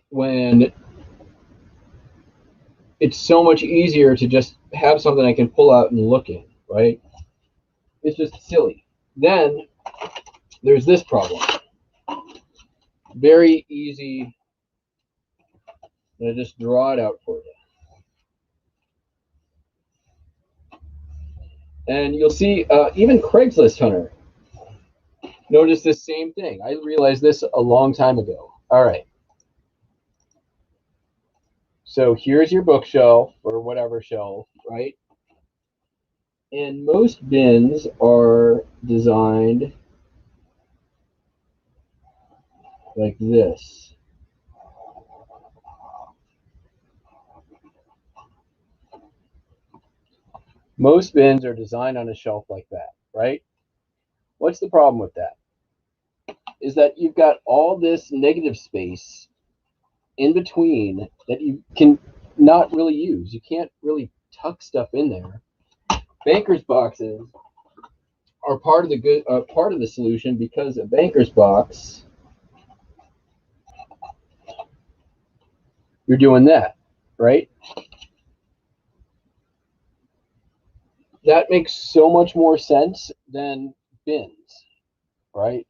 when it's so much easier to just have something I can pull out and look in, right? It's just silly. Then there's this problem. Very easy. I'm going to just draw it out for you. And you'll see even Craigslist Hunter noticed this same thing. I realized this a long time ago. All right. So here's your bookshelf or whatever shelf, right? And most bins are designed like this. Most bins are designed on a shelf like that, right? What's the problem with that? Is that you've got all this negative space in between that you can not really use. You can't really tuck stuff in there. Bankers boxes are part of the solution, because a banker's box, you're doing that, right? That makes so much more sense than bins, right?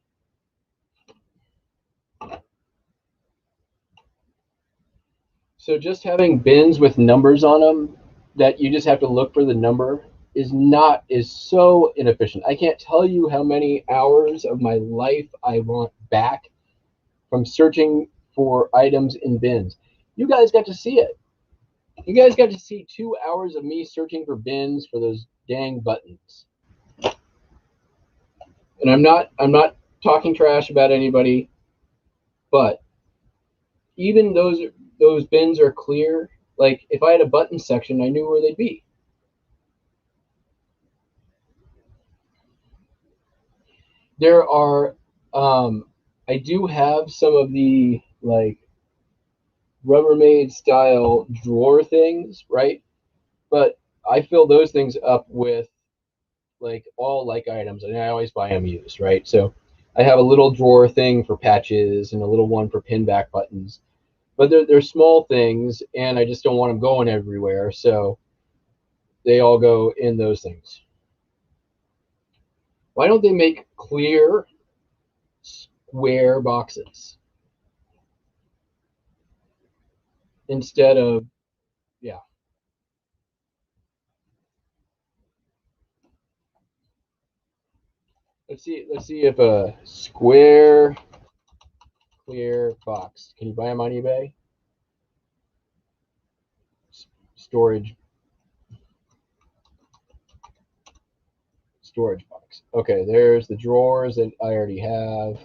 So just having bins with numbers on them that you just have to look for the number is so inefficient. I can't tell you how many hours of my life I want back from searching for items in bins. You guys got to see it. You guys got to see 2 hours of me searching for bins for those dang buttons. And I'm not talking trash about anybody, but even those bins are clear. Like if I had a button section, I knew where they'd be. There are I do have some of the like Rubbermaid style drawer things, right? But I fill those things up with like all like items, and I always buy them used, right? So I have a little drawer thing for patches and a little one for pin back buttons, but they're small things, and I just don't want them going everywhere, so they all go in those things. Why don't they make clear square boxes instead of, yeah. Let's see if a square clear box. Can you buy them on eBay? Storage box. Okay, there's the drawers that I already have.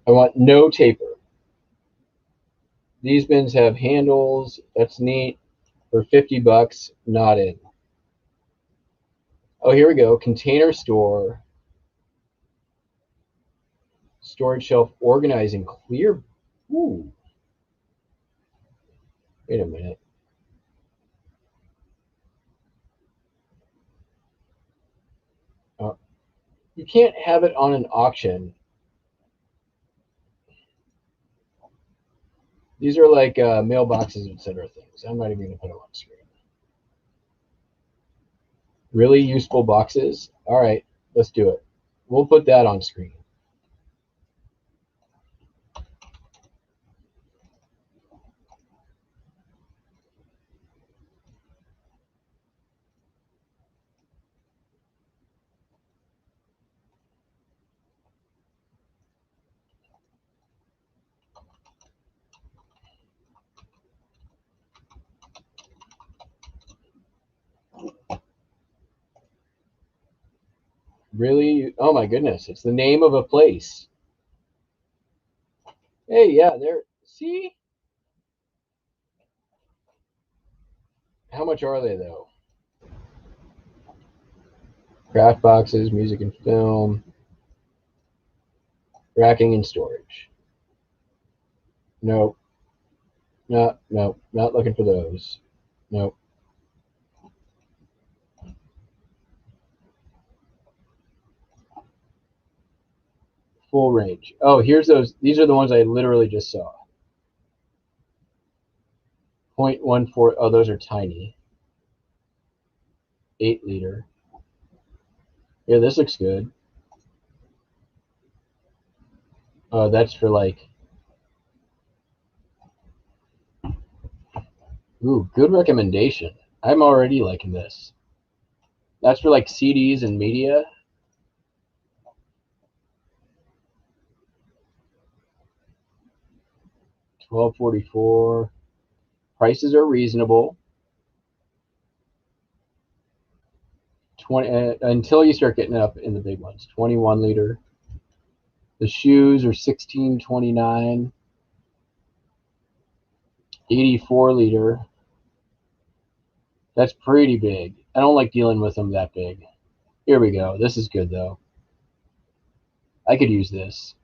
I want no taper. These bins have handles. That's neat. For 50 bucks, not in. Oh, here we go. Container store. Storage shelf organizing clear. Ooh. Wait a minute. You can't have it on an auction. These are like mailboxes, etc. things. I'm not even going to put them on screen. Really useful boxes. All right, let's do it. We'll put that on screen. Really? Oh my goodness! It's the name of a place. Hey, yeah, there. See? How much are they though? Craft boxes, music and film, racking and storage. Nope. No, no, not looking for those. Nope. Full range. Oh, here's those. These are the ones I literally just saw. 0.14. Oh, those are tiny. 8 liter. Yeah, this looks good. Oh, that's for like. Ooh, good recommendation. I'm already liking this. That's for like CDs and media. 1244. Prices are reasonable. 20 until you start getting up in the big ones. 21 liter. The shoes are 1629. 84 liter. That's pretty big. I don't like dealing with them that big. Here we go. This is good though. I could use this.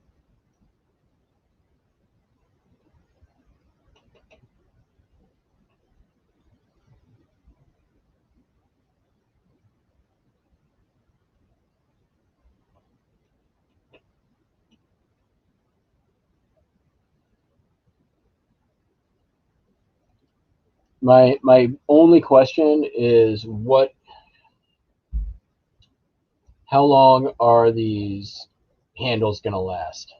My only question is how long are these handles gonna last?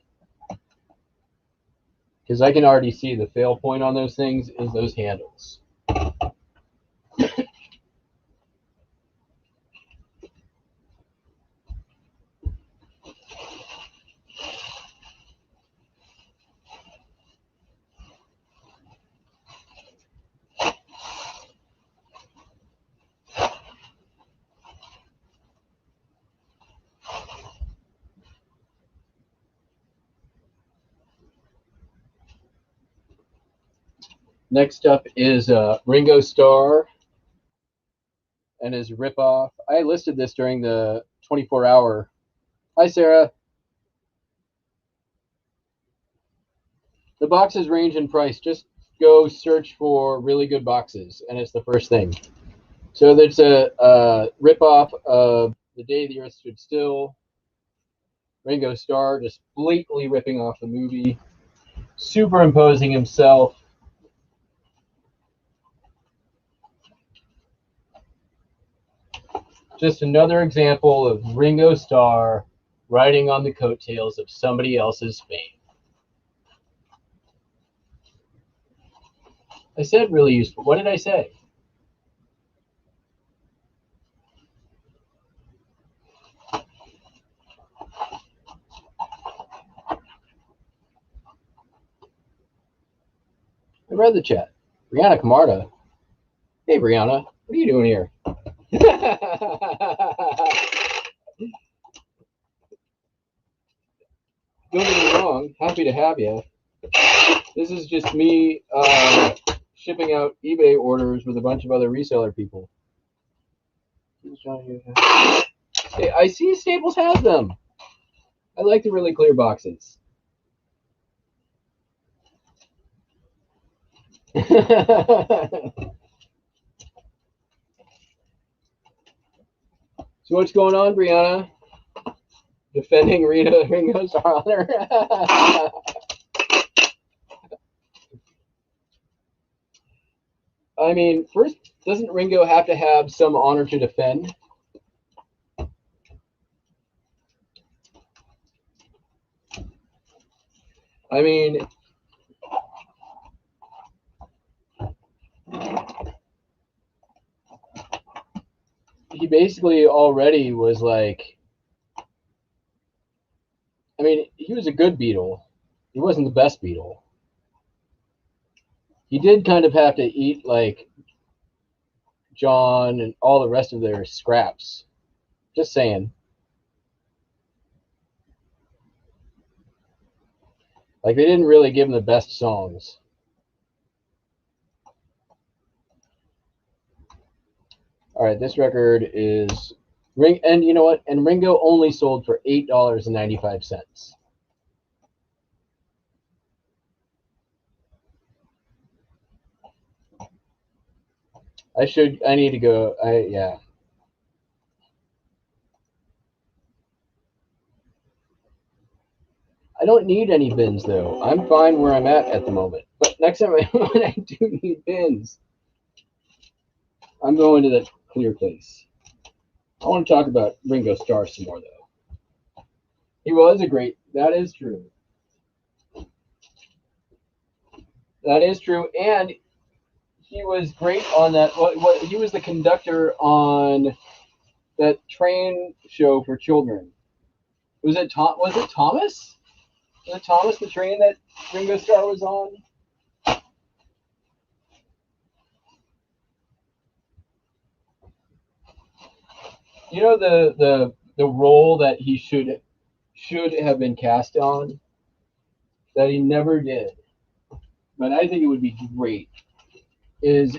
Because I can already see the fail point on those things is those handles. Next up is Ringo Starr and his ripoff. I listed this during the 24-hour. Hi, Sarah. The boxes range in price. Just go search for really good boxes, and it's the first thing. So there's a ripoff of The Day the Earth Stood Still. Ringo Starr just blatantly ripping off the movie, superimposing himself. Just another example of Ringo Starr riding on the coattails of somebody else's fame. I said really useful. What did I say? I read the chat. Brianna Camarda. Hey, Brianna. What are you doing here? Don't get me wrong. Happy to have you. This is just me shipping out eBay orders with a bunch of other reseller people. Hey, I see Staples has them. I like the really clear boxes. So what's going on, Brianna? Defending Ringo Starr. I mean, first, doesn't Ringo have to have some honor to defend? I mean, he basically already was like, I mean, he was a good Beatle. He wasn't the best Beatle. He did kind of have to eat like John and all the rest of their scraps. Just saying. Like they didn't really give him the best songs. All right, this record is and you know what? And Ringo only sold for $8.95. I need to go. Yeah. I don't need any bins though. I'm fine where I'm at the moment. But next time when I do need bins, I'm going to the clear place. I want to talk about Ringo Starr some more though. He was a great. That is true. That is true, and he was great on that. He was the conductor on that train show for children. Was it Thomas? Was it Thomas the train that Ringo Starr was on? You know the role that he should have been cast on that he never did, but I think it would be great. Is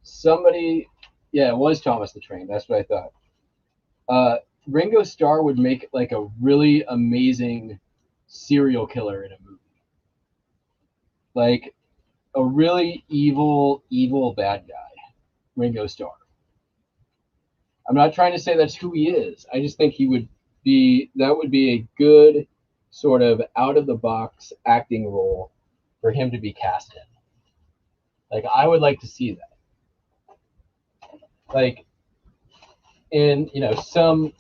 somebody? Yeah, it was Thomas the Train. That's what I thought. Ringo Starr would make like a really amazing serial killer in a movie, like a really evil bad guy, Ringo Starr. I'm not trying to say that's who he is. I just think that would be a good sort of out of the box acting role for him to be cast in. Like I would like to see that. Like in, some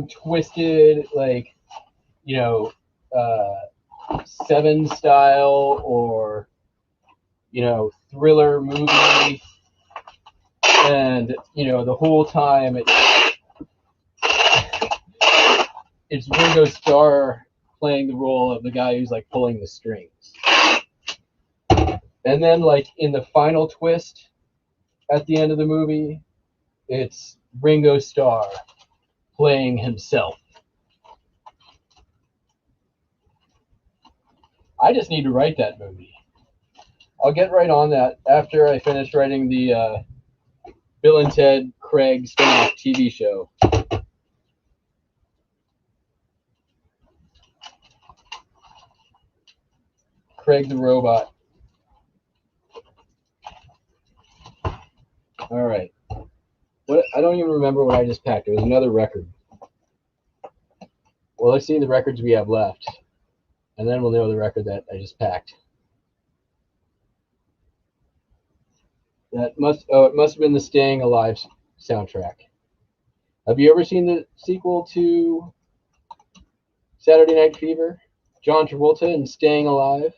twisted like, you know, Seven style or thriller movie, and the whole time it's Ringo Starr playing the role of the guy who's like pulling the strings. And then like in the final twist at the end of the movie, it's Ringo Starr playing himself. I just need to write that movie. I'll get right on that after I finish writing the Bill and Ted Craig spin-off TV show. Craig the Robot. All right. I don't even remember what I just packed. It was another record. Well, let's see the records we have left, and then we'll know the record that I just packed. It must have been the Staying Alive soundtrack. Have you ever seen the sequel to Saturday Night Fever? John Travolta in Staying Alive.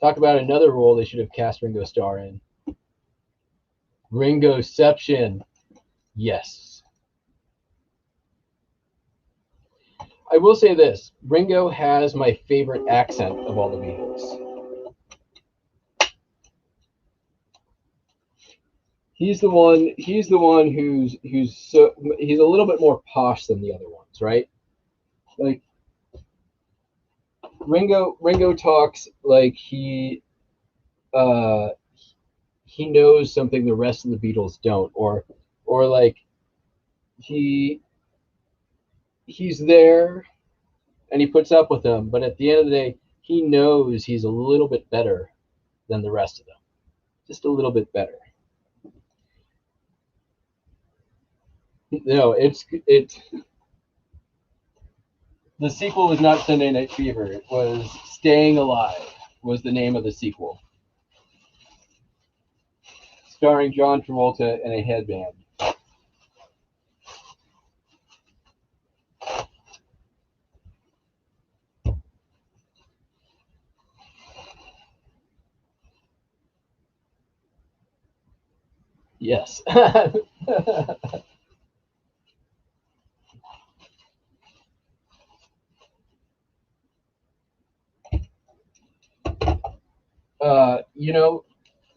Talk about another role they should have cast Ringo Starr in. Ringoception. Yes. I will say this. Ringo has my favorite accent of all the Beatles. He's the one who's he's a little bit more posh than the other ones, right? Like Ringo talks like he knows something the rest of the Beatles don't, or like he's there and he puts up with them, but at the end of the day, he knows he's a little bit better than the rest of them, just a little bit better. No, it's the sequel was not Sunday Night Fever. It was Staying Alive was the name of the sequel. starring John Travolta in a headband. Yes.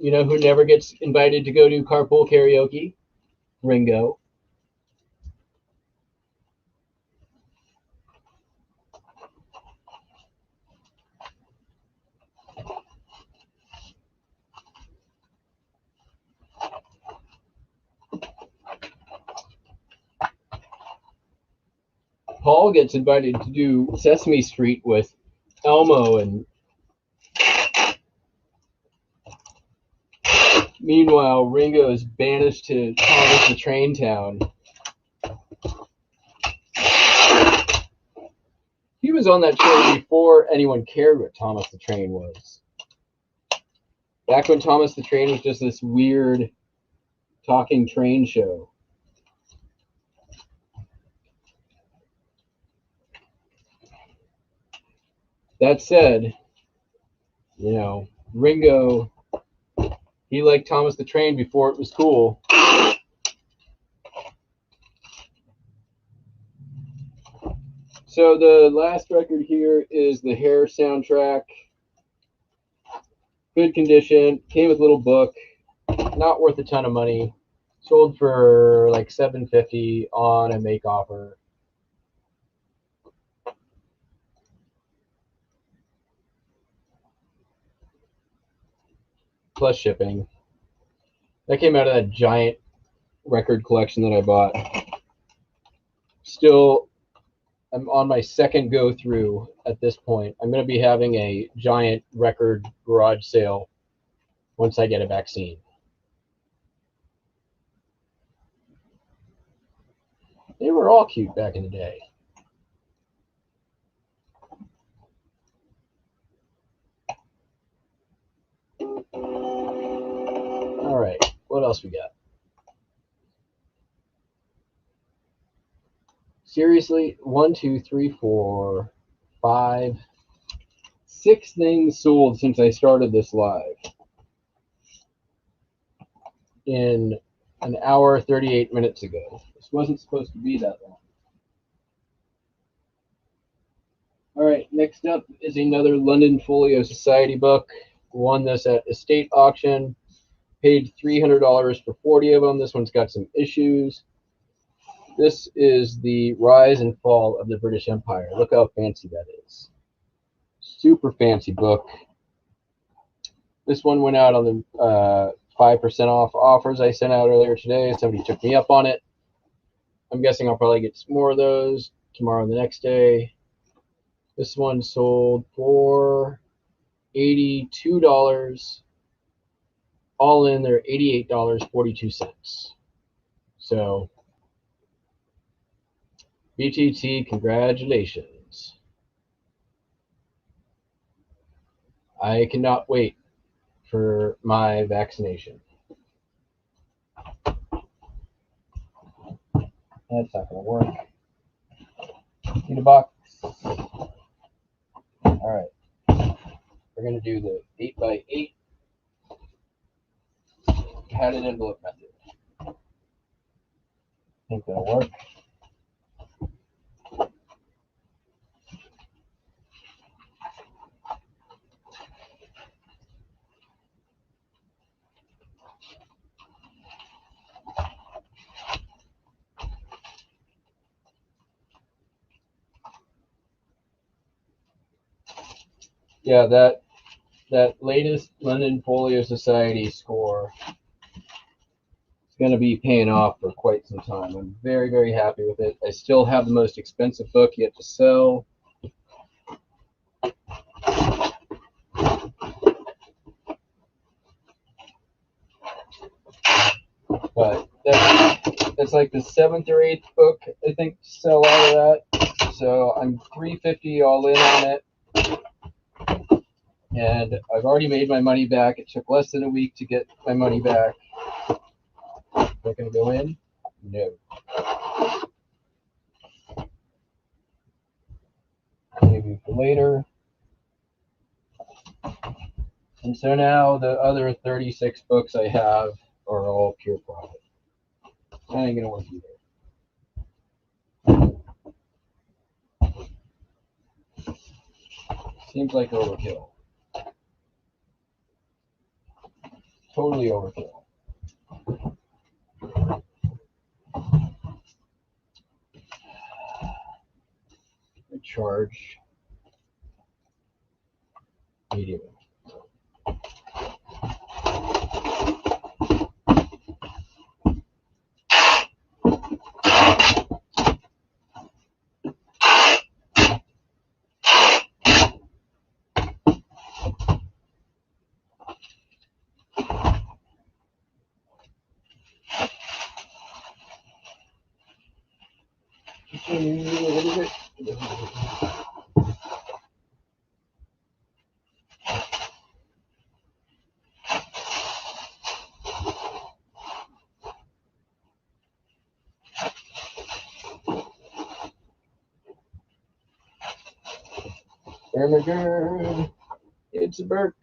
You know who never gets invited to go to carpool karaoke? Ringo. Paul gets invited to do Sesame Street with Elmo, and meanwhile Ringo is banished to Thomas the Train Town. He was on that show before anyone cared what Thomas the Train was. Back when Thomas the Train was just this weird talking train show. That said, Ringo, he liked Thomas the Train before it was cool. So the last record here is the Hair soundtrack. Good condition, came with a little book, not worth a ton of money. Sold for like $7.50 on a make offer. Plus shipping. That came out of that giant record collection that I bought. Still, I'm on my second go through at this point. I'm going to be having a giant record garage sale once I get a vaccine. They were all cute back in the day. All right, what else we got? Seriously, 1, 2, 3, 4, 5, 6 things sold since I started this live in an hour 38 minutes ago. This wasn't supposed to be that long. All right, next up is another London Folio Society book. Won this at estate auction. Paid $300 for 40 of them. This one's got some issues. This is the Rise and Fall of the British Empire. Look how fancy that is. Super fancy book. This one went out on the 5% off offers I sent out earlier today. Somebody took me up on it. I'm guessing I'll probably get some more of those tomorrow and the next day. This one sold for $82. All in, they're $88.42. So, BTT, congratulations. I cannot wait for my vaccination. That's not going to work. Need a box. All right. We're going to do the 8x8 padded envelope method. I think that'll work. Yeah, that latest London Folio Society score is going to be paying off for quite some time. I'm very, very happy with it. I still have the most expensive book yet to sell. But that's like the 7th or 8th book, I think, to sell out of that. So I'm $350 all in on it. And I've already made my money back. It took less than a week to get my money back. Is that going to go in? No. Maybe for later. And so now the other 36 books I have are all pure profit. That ain't going to work either. Seems like overkill. Totally overkill. Charge medium. What is it? Ermiger. It's a Burke.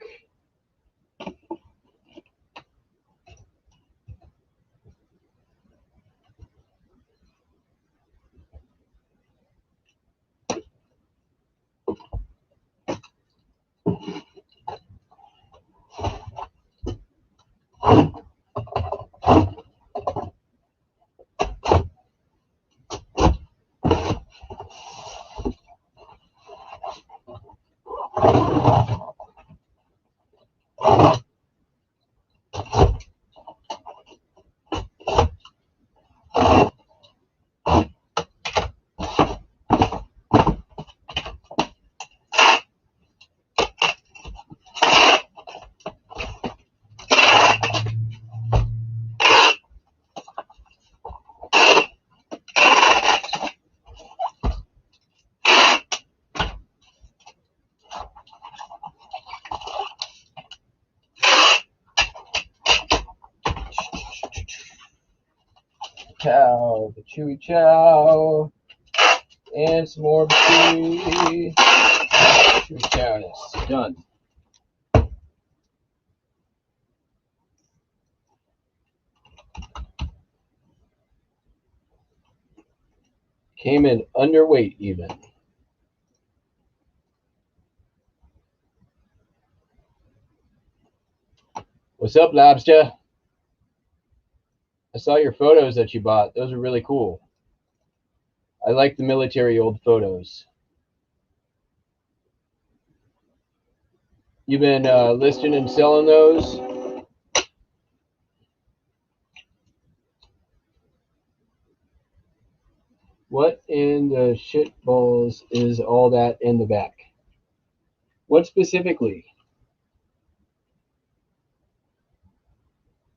Chow, the chewy chow, and some more chewy chowness. Done. Came in underweight even. What's up, Lobster? I saw your photos that you bought. Those are really cool. I like the military old photos. You've been listing and selling those? What in the shit balls is all that in the back? What specifically?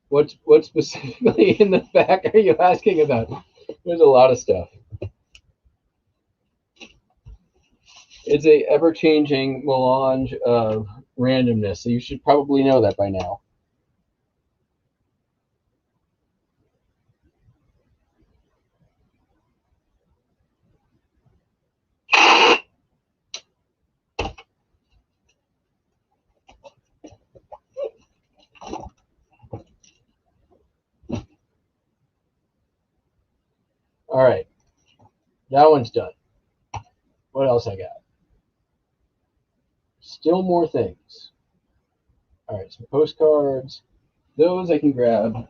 What specifically in the back are you asking about? There's a lot of stuff. It's a ever-changing melange of randomness, so you should probably know that by now. All right, that one's done. What else I got? Still more things. All right, some postcards. Those I can grab.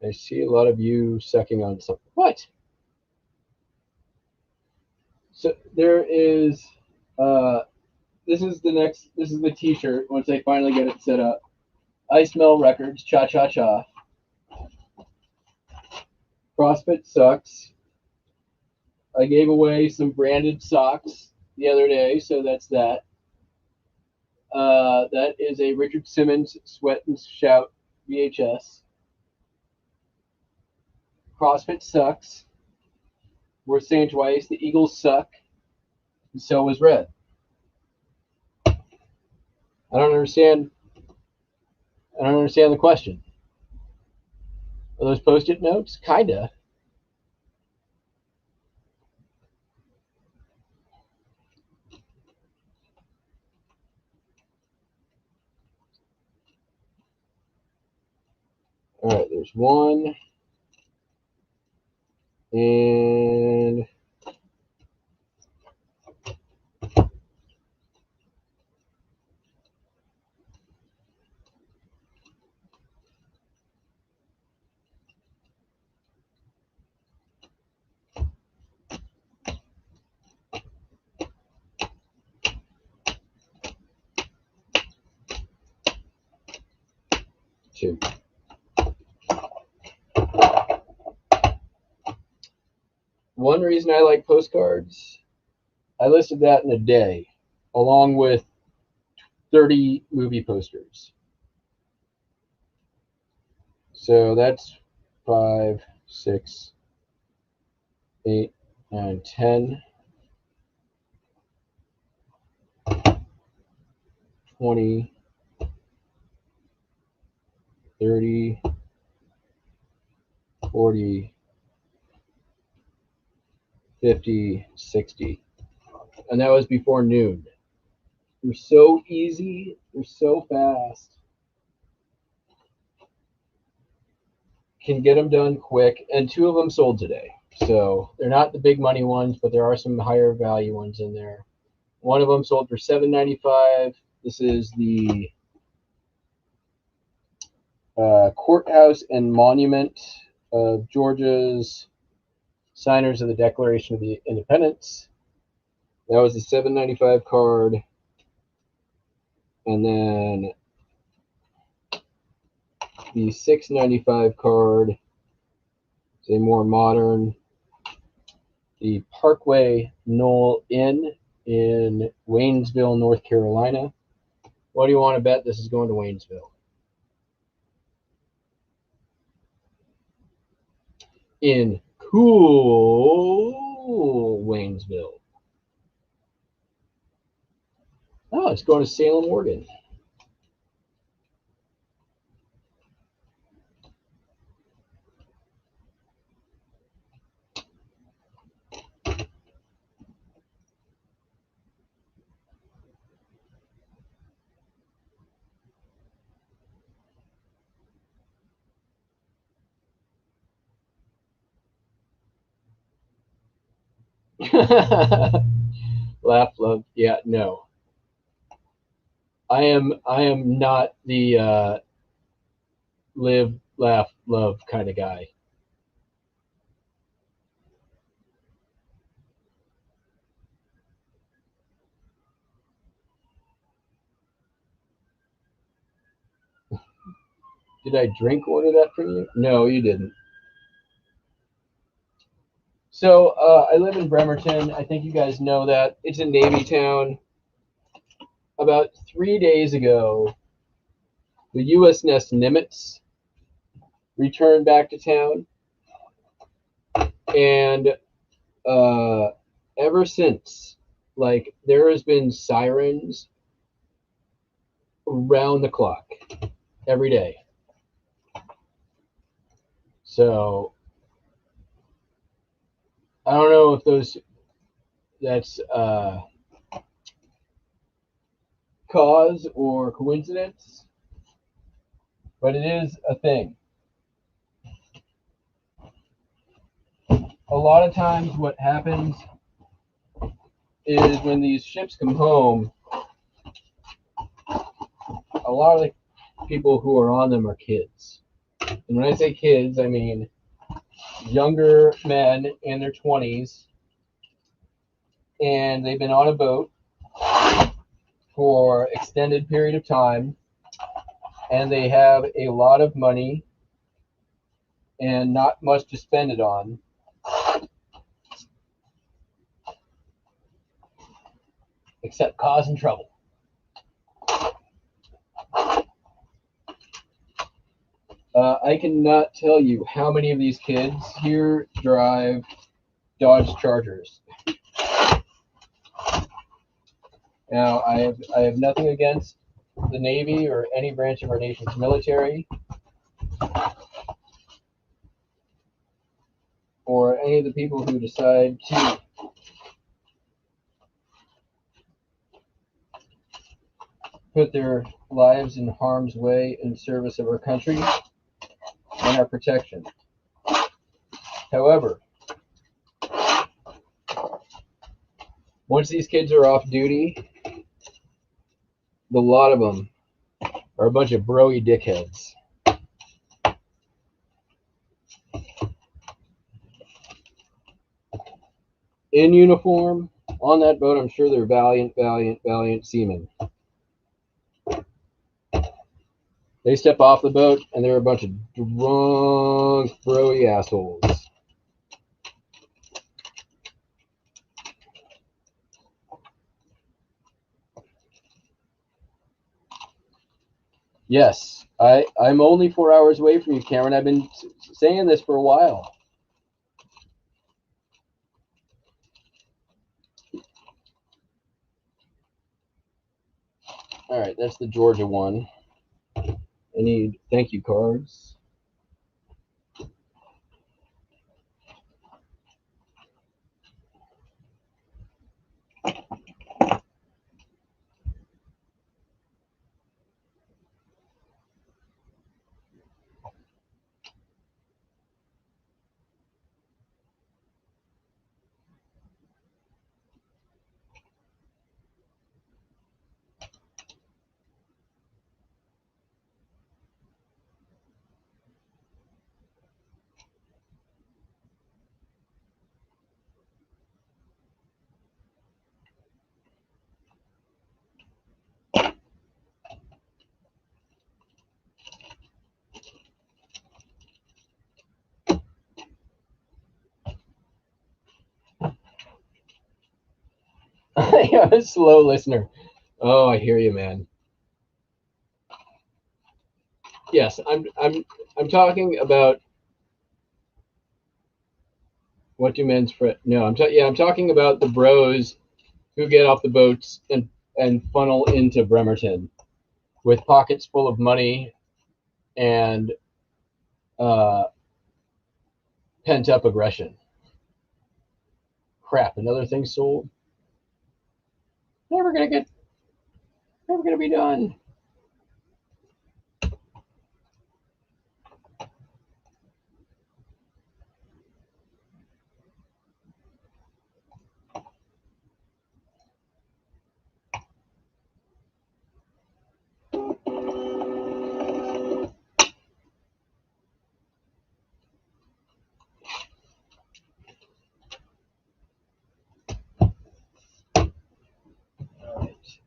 I see a lot of you sucking on something. What? So there is, this is the t-shirt once I finally get it set up. I Smell Records, Cha Cha Cha. CrossFit sucks. I gave away some branded socks the other day, so that's that. That is a Richard Simmons Sweat and Shout VHS. CrossFit sucks. Worth saying twice. The Eagles suck. And so is Red. I don't understand. I don't understand the question. Are those post-it notes? Kinda. All right, there's one. And two. One reason I like postcards, I listed that in a day, along with 30 movie posters. So that's 5, 6, 8, 9, 10, 20, 30, 40, 50, 60. And that was before noon. They're so easy. They're so fast. Can get them done quick. And 2 of them sold today. So they're not the big money ones, but there are some higher value ones in there. One of them sold for $7.95. This is the Courthouse and Monument of Georgia's Signers of the Declaration of the Independence. That was a $7.95 card. And then the $6.95 card is a more modern, the Parkway Knoll Inn in Waynesville, North Carolina. What do you want to bet this is going to Waynesville? In cool Waynesville. Oh, it's going to Salem, Oregon. Laugh, love, yeah, no. I am not the live, laugh, love kind of guy. Did I drink order that from you? No, you didn't. So I live in Bremerton. I think you guys know that. It's a Navy town. About 3 days ago, the USS Nimitz returned back to town. And ever since, like, there has been sirens around the clock every day. So I don't know if that's cause or coincidence, but it is a thing. A lot of times what happens is when these ships come home, a lot of the people who are on them are kids. And when I say kids, I mean younger men in their 20s, and they've been on a boat for extended period of time, and they have a lot of money and not much to spend it on. Except causing trouble. I cannot tell you how many of these kids here drive Dodge Chargers. Now, I have nothing against the Navy or any branch of our nation's military or any of the people who decide to put their lives in harm's way in service of our country and our protection. However, once these kids are off duty, the lot of them are a bunch of broy dickheads. In uniform, on that boat, I'm sure they're valiant seamen. They step off the boat, and they're a bunch of drunk, broy assholes. Yes, I'm only 4 hours away from you, Cameron. I've been saying this for a while. All right, that's the Georgia one. I need thank you cards. I'm a slow listener. Oh, I hear you, man. Yes, I'm talking about what do men's fret? No, I'm talking about the bros who get off the boats and funnel into Bremerton with pockets full of money and pent up aggression. Crap, another thing sold. Never gonna be done.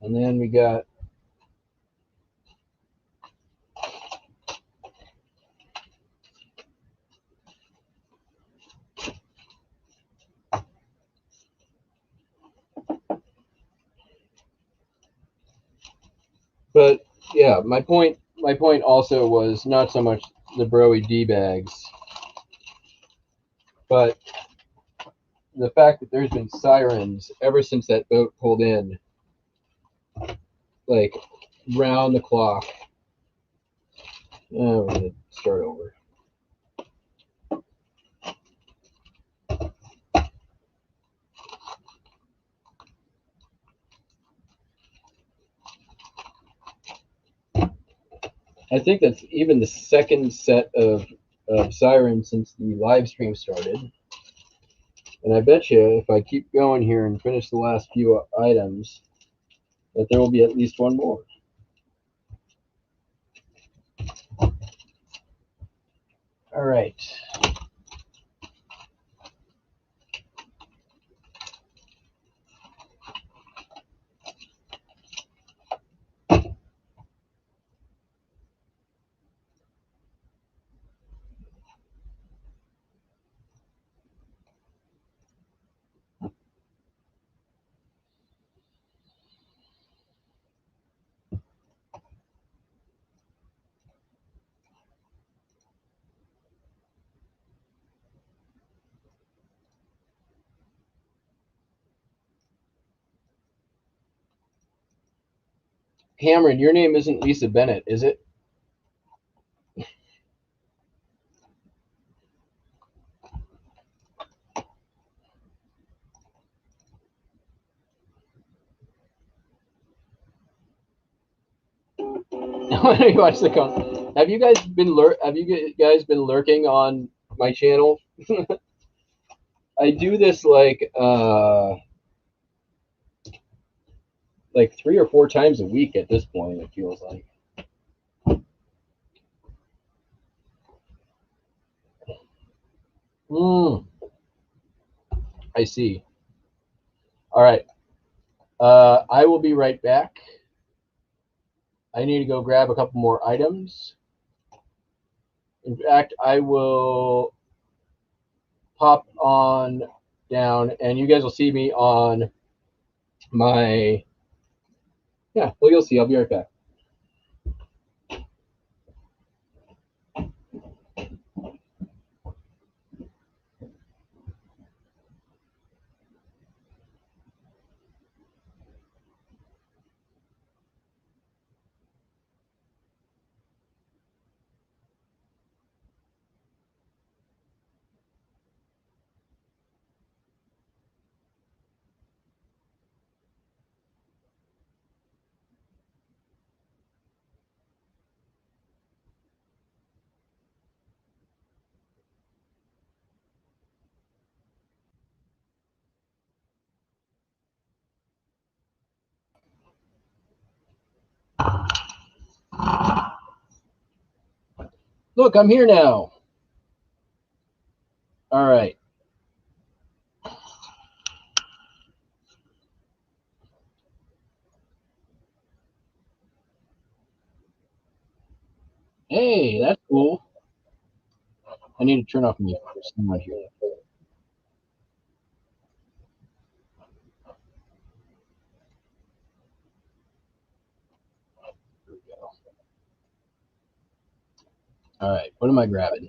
And then we got but yeah, my point also was not so much the broy D bags, but the fact that there's been sirens ever since that boat pulled in, like round the clock. We're gonna start over. I think that's even the second set of sirens since the live stream started. And I bet you if I keep going here and finish the last few items, that there will be at least one more. All right. Cameron, your name isn't Lisa Bennett, is it? When you watch the have you guys been lurking on my channel? I do this like 3 or 4 times a week at this point, it feels like. I see. All right. I will be right back. I need to go grab a couple more items. In fact, I will pop on down and you guys will see me on my, yeah, well, you'll see. I'll be right back. Look, I'm here now. All right. Hey, that's cool. I need to turn off my sound here. There we go. All right, what am I grabbing?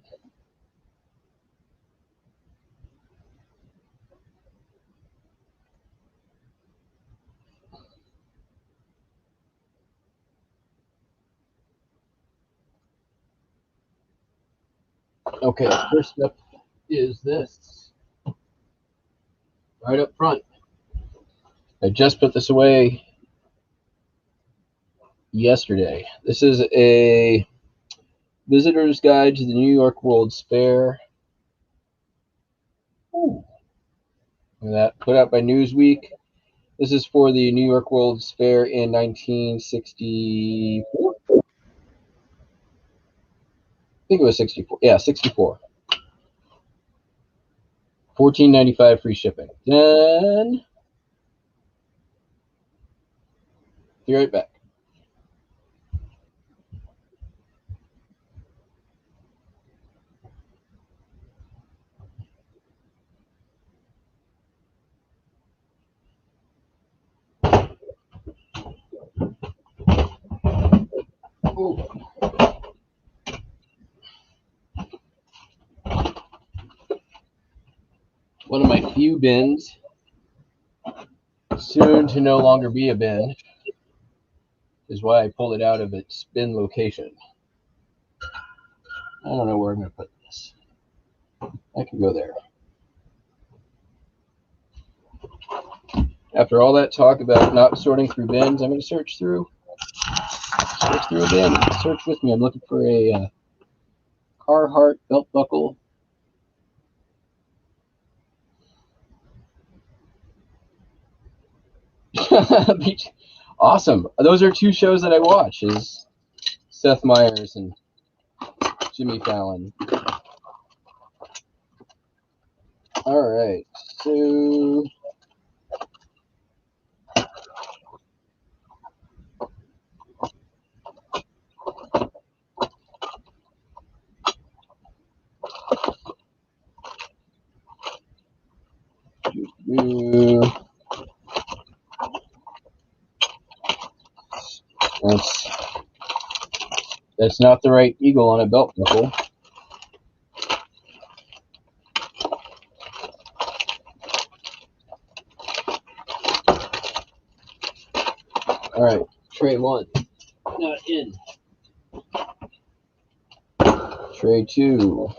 Okay, first up is this. Right up front. I just put this away yesterday. This is a visitor's guide to the New York World's Fair. Ooh. That put out by Newsweek. This is for the New York World's Fair in 1964. I think it was 64. Yeah, 64. $14.95 free shipping. Then be right back. Ooh. One of my few bins, soon to no longer be a bin, is why I pulled it out of its bin location. I don't know where I'm going to put this. I can go there. After all that talk about not sorting through bins, I'm going to search through a bin. Search with me. I'm looking for a Carhartt belt buckle. Awesome. Those are 2 shows that I watch, is Seth Meyers and Jimmy Fallon. All right. So that's not the right eagle on a belt buckle. All right. Tray 1, not in. Tray 2.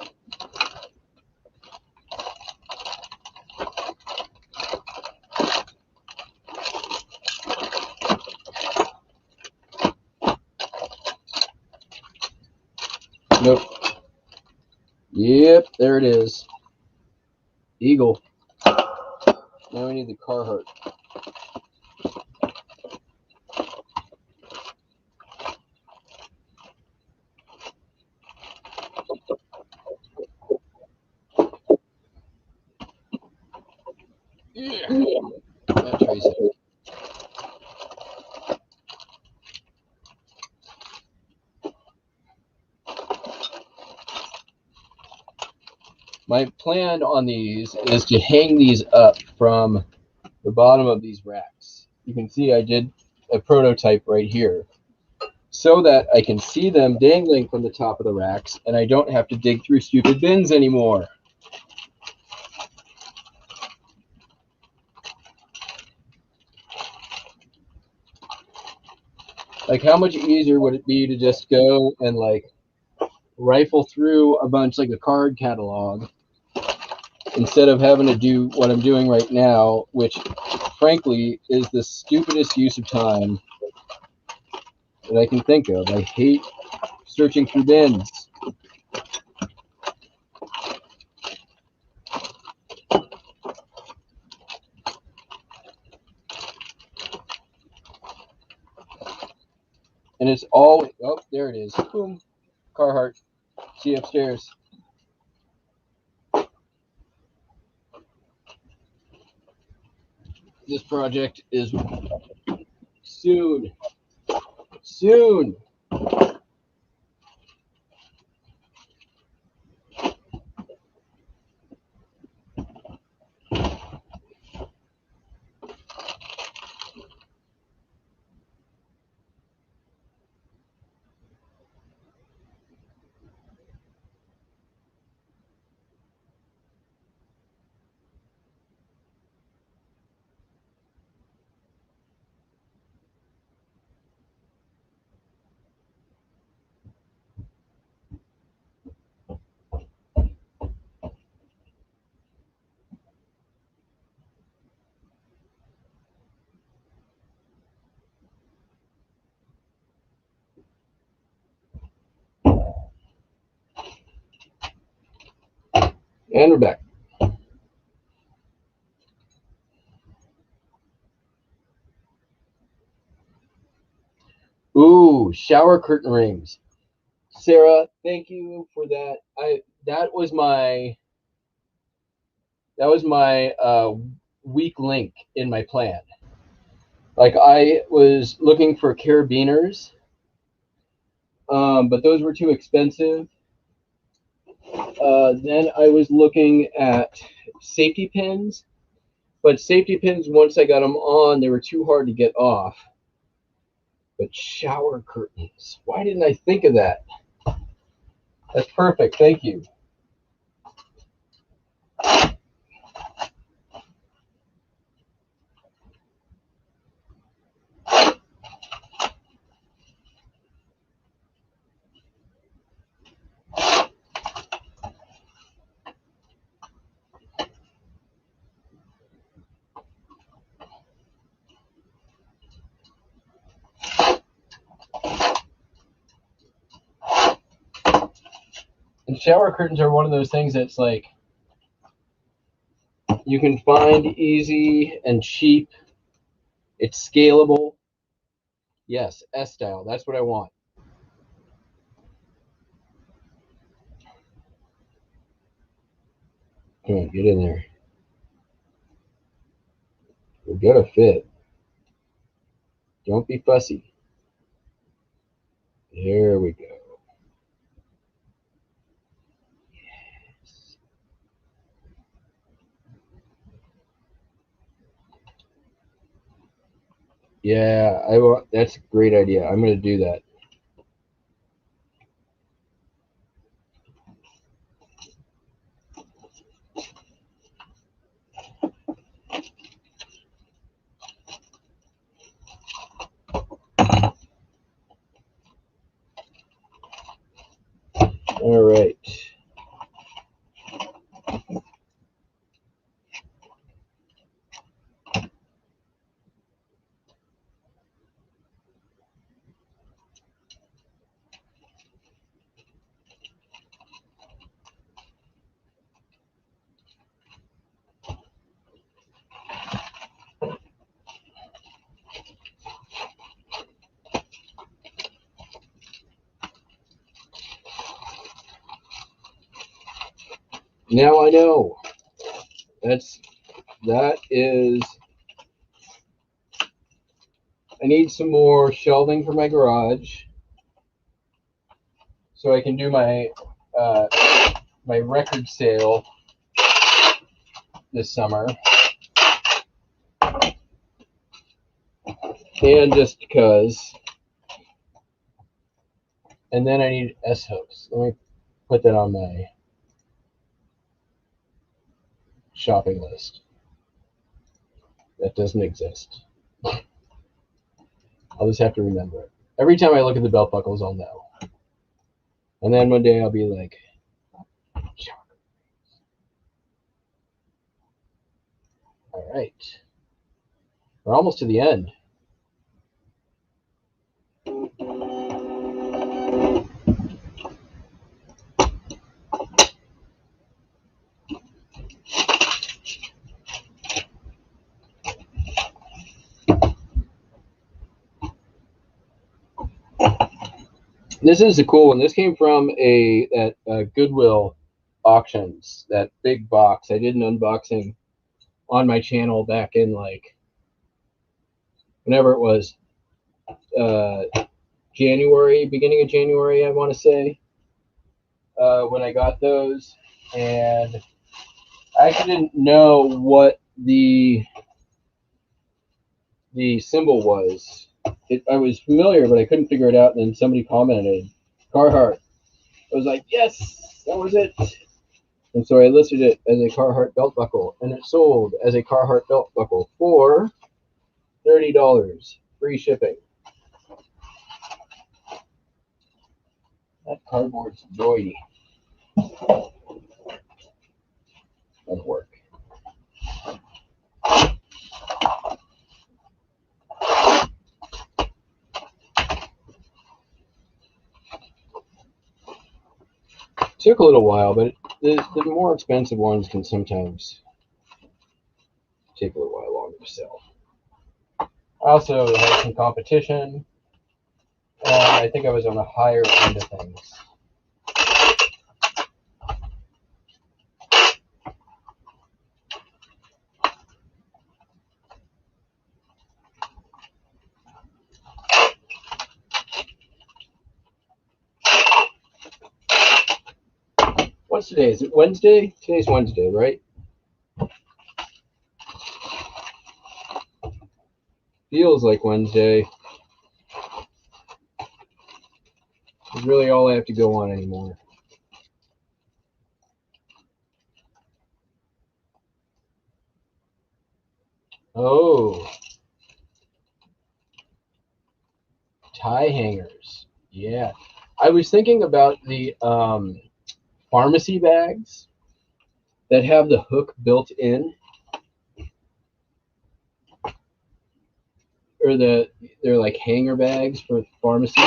Nope. Yep, there it is. Eagle. Now we need the Carhartt. Yeah. That trays it. My plan on these is to hang these up from the bottom of these racks. You can see I did a prototype right here so that I can see them dangling from the top of the racks and I don't have to dig through stupid bins anymore. Like, how much easier would it be to just go and like rifle through a bunch like a card catalog instead of having to do what I'm doing right now, which frankly is the stupidest use of time that I can think of. I hate searching through bins. And it's all, oh, there it is. Boom. Carhartt. See you upstairs. This project is soon. Soon. And we're back. Ooh, shower curtain rings. Sarah, thank you for that. That was my weak link in my plan. Like, I was looking for carabiners, but those were too expensive. Then I was looking at safety pins, but safety pins, once I got them on, they were too hard to get off. But shower curtains, why didn't I think of that? That's perfect, thank you. And shower curtains are one of those things that's like, you can find easy and cheap. It's scalable. Yes, S-style, that's what I want. Come on, get in there. We're gonna fit. Don't be fussy. There we go. Yes. Yeah, I will. That's a great idea. I'm gonna do that. Now I know. That is. I need some more shelving for my garage, so I can do my my record sale this summer. And just because. And then I need S-hooks. Let me put that on my shopping list. That doesn't exist. I'll just have to remember it. Every time I look at the belt buckles, I'll know. And then one day I'll be like, all right. We're almost to the end. This is a cool one. This came from a Goodwill auctions, that big box. I did an unboxing on my channel back in like whenever it was, January, beginning of January, I want to say, when I got those, and I actually didn't know what the symbol was. I was familiar, but I couldn't figure it out. And then somebody commented, Carhartt. I was like, yes, that was it. And so I listed it as a Carhartt belt buckle, and it sold as a Carhartt belt buckle for $30, free shipping. That cardboard's joy. That'll work. Took a little while, but the more expensive ones can sometimes take a little while longer to sell. I also had some competition, and I think I was on the higher end of things. What's today? Is it Wednesday? Today's Wednesday, right? Feels like Wednesday. It's really all I have to go on anymore. Oh. Tie hangers. Yeah. I was thinking about the pharmacy bags that have the hook built in, or they're like hanger bags for pharmacy.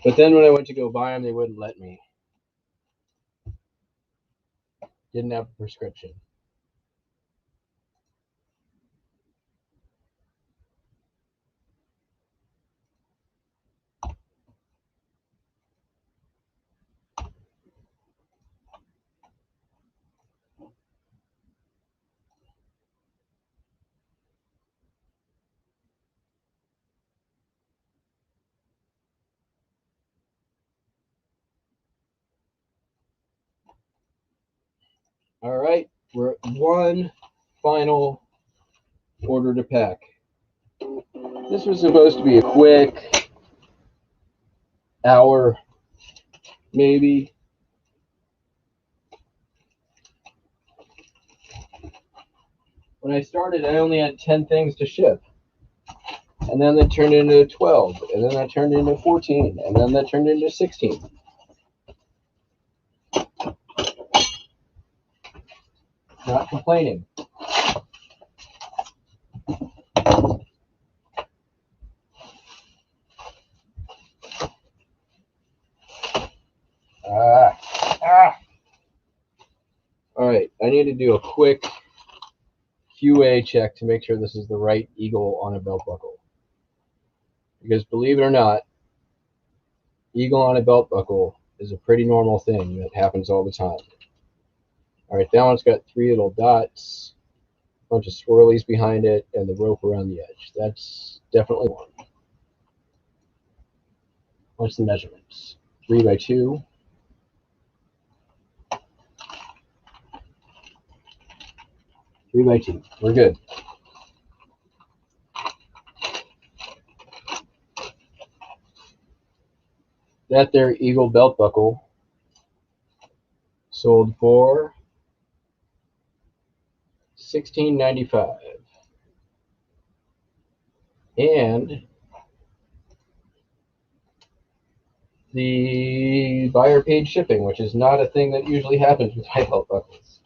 But then when I went to go buy them, they wouldn't let me. Didn't have a prescription. All right, we're at one final order to pack. This was supposed to be a quick hour, maybe. When I started, I only had 10 things to ship. And then that turned into 12, and then that turned into 14, and then that turned into 16. Not complaining. All right, I need to do a quick QA check to make sure this is the right eagle on a belt buckle. Because believe it or not, eagle on a belt buckle is a pretty normal thing that happens all the time. All right, that one's got 3 little dots, a bunch of swirlies behind it, and the rope around the edge. That's definitely one. What's the measurements? 3 by 2. 3 by 2. We're good. That there eagle belt buckle sold for $16.95. And the buyer paid shipping, which is not a thing that usually happens with my belt buckles.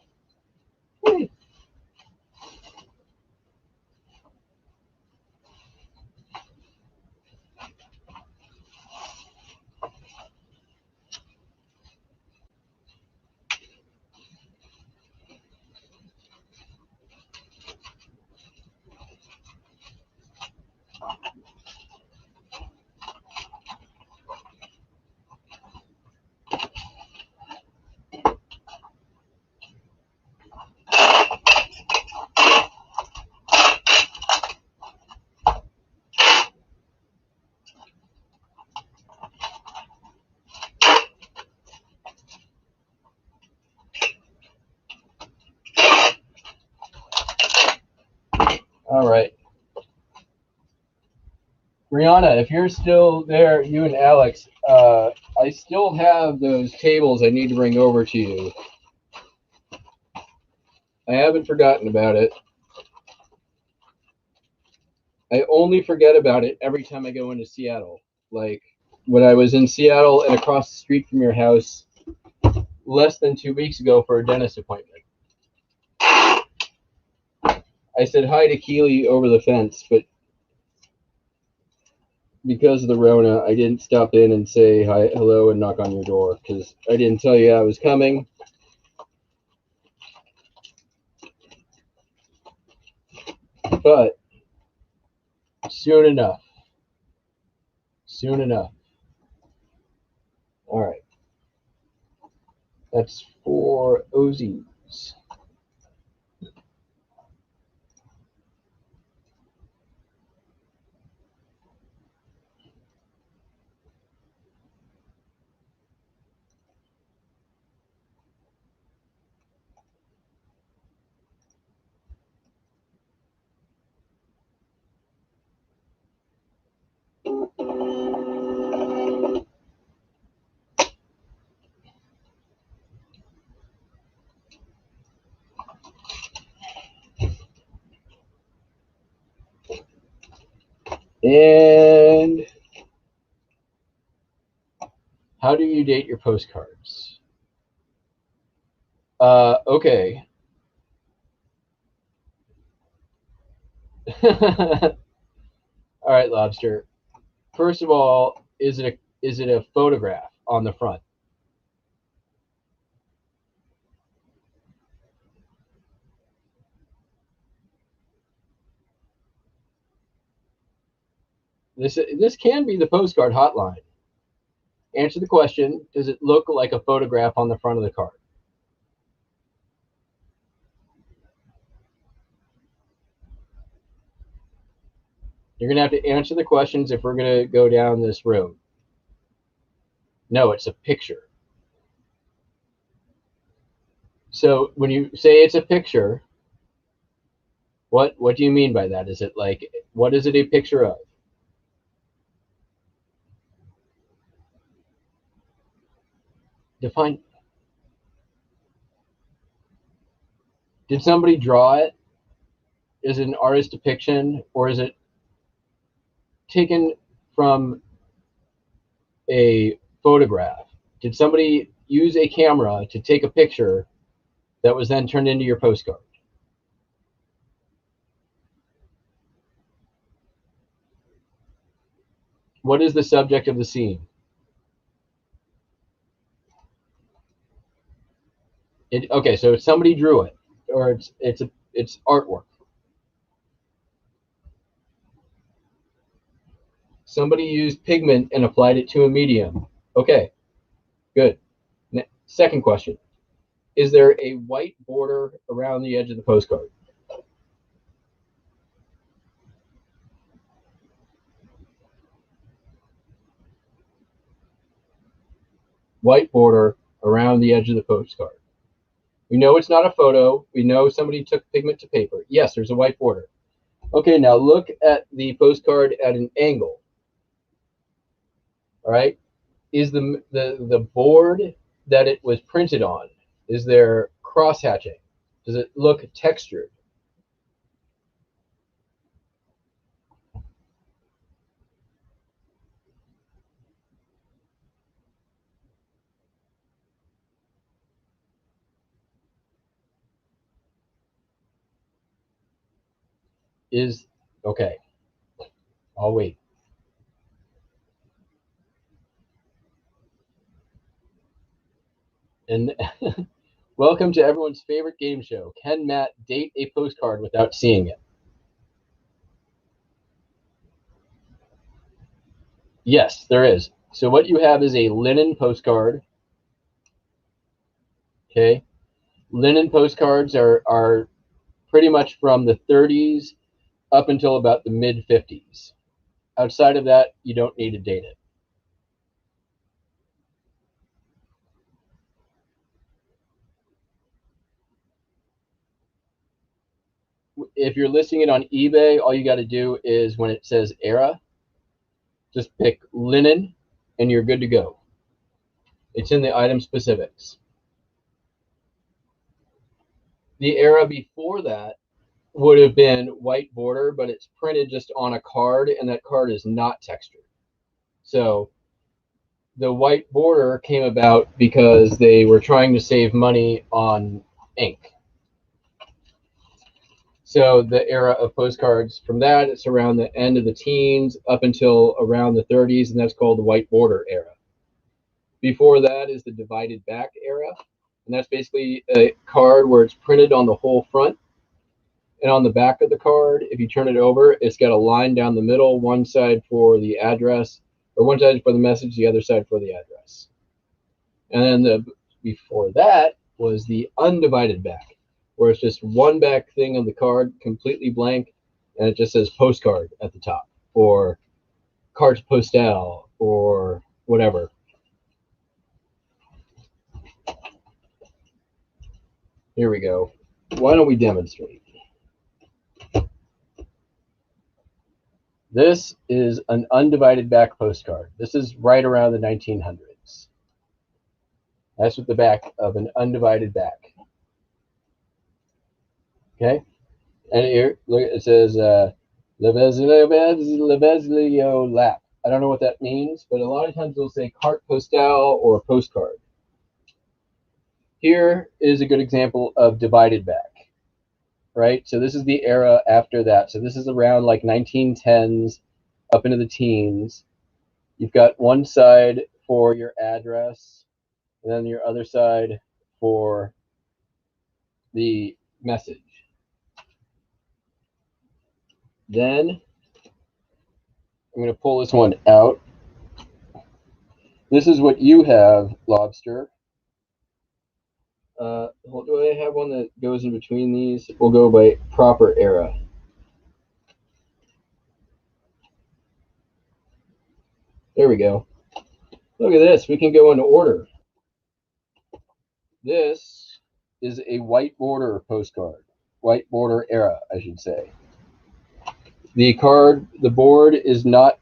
All right. Brianna, if you're still there, you and Alex, I still have those tables I need to bring over to you. I haven't forgotten about it. I only forget about it every time I go into Seattle. Like when I was in Seattle and across the street from your house less than 2 weeks ago for a dentist appointment. I said hi to Keely over the fence, but because of the Rona, I didn't stop in and say hi, hello, and knock on your door because I didn't tell you I was coming. But soon enough. Soon enough. All right. That's 4 Ozies. And how do you date your postcards? Okay. All right, Lobster. First of all, is it a photograph on the front? This can be the postcard hotline. Answer the question, does it look like a photograph on the front of the card? You're going to have to answer the questions if we're going to go down this road. No, it's a picture. So when you say it's a picture, what do you mean by that? Is it like, what is it a picture of? Define. Did somebody draw it? Is it an artist depiction, or is it taken from a photograph? Did somebody use a camera to take a picture that was then turned into your postcard? What is the subject of the scene? Okay, so somebody drew it, or it's artwork. Somebody used pigment and applied it to a medium. Okay, good. Second question. Is there a white border around the edge of the postcard? White border around the edge of the postcard. We know it's not a photo. We know somebody took pigment to paper. Yes, there's a white border. Okay, now look at the postcard at an angle. All right, is the board that it was printed on, is there cross hatching? Does it look textured? Is okay. I'll wait. And welcome to everyone's favorite game show. Can Matt date a postcard without seeing it? Yes, there is. So what you have is a linen postcard. Okay. Linen postcards are pretty much from the 30s up until about the mid 50s. Outside of that, you don't need to date it. If you're listing it on eBay, all you got to do is when it says era, just pick linen and you're good to go. It's in the item specifics. The era before that would have been white border, but it's printed just on a card, and that card is not textured. So the white border came about because they were trying to save money on ink. So the era of postcards from that, it's around the end of the teens up until around the 30s, and that's called the white border era. Before that is the divided back era, and that's basically a card where it's printed on the whole front. And on the back of the card, if you turn it over, it's got a line down the middle, one side for the address, or one side for the message, the other side for the address. And then before that was the undivided back, where it's just one back thing on the card, completely blank, and it just says postcard at the top, or carte postale, or whatever. Here we go. Why don't we demonstrate? This is an undivided back postcard. This is right around the 1900s. That's what the back of an undivided back. Okay? And here, look, it says Leveslio lap. I don't know what that means, but a lot of times they'll say carte postale or postcard. Here is a good example of divided back. Right? So this is the era after that. So this is around like 1910s up into the teens. You've got one side for your address, and then your other side for the message. Then I'm going to pull this one out. This is what you have, Lobster. Do I have one that goes in between these? We'll go by proper era. There we go. Look at this. We can go in order. This is a white border postcard. White border era, I should say. The card, the board is not,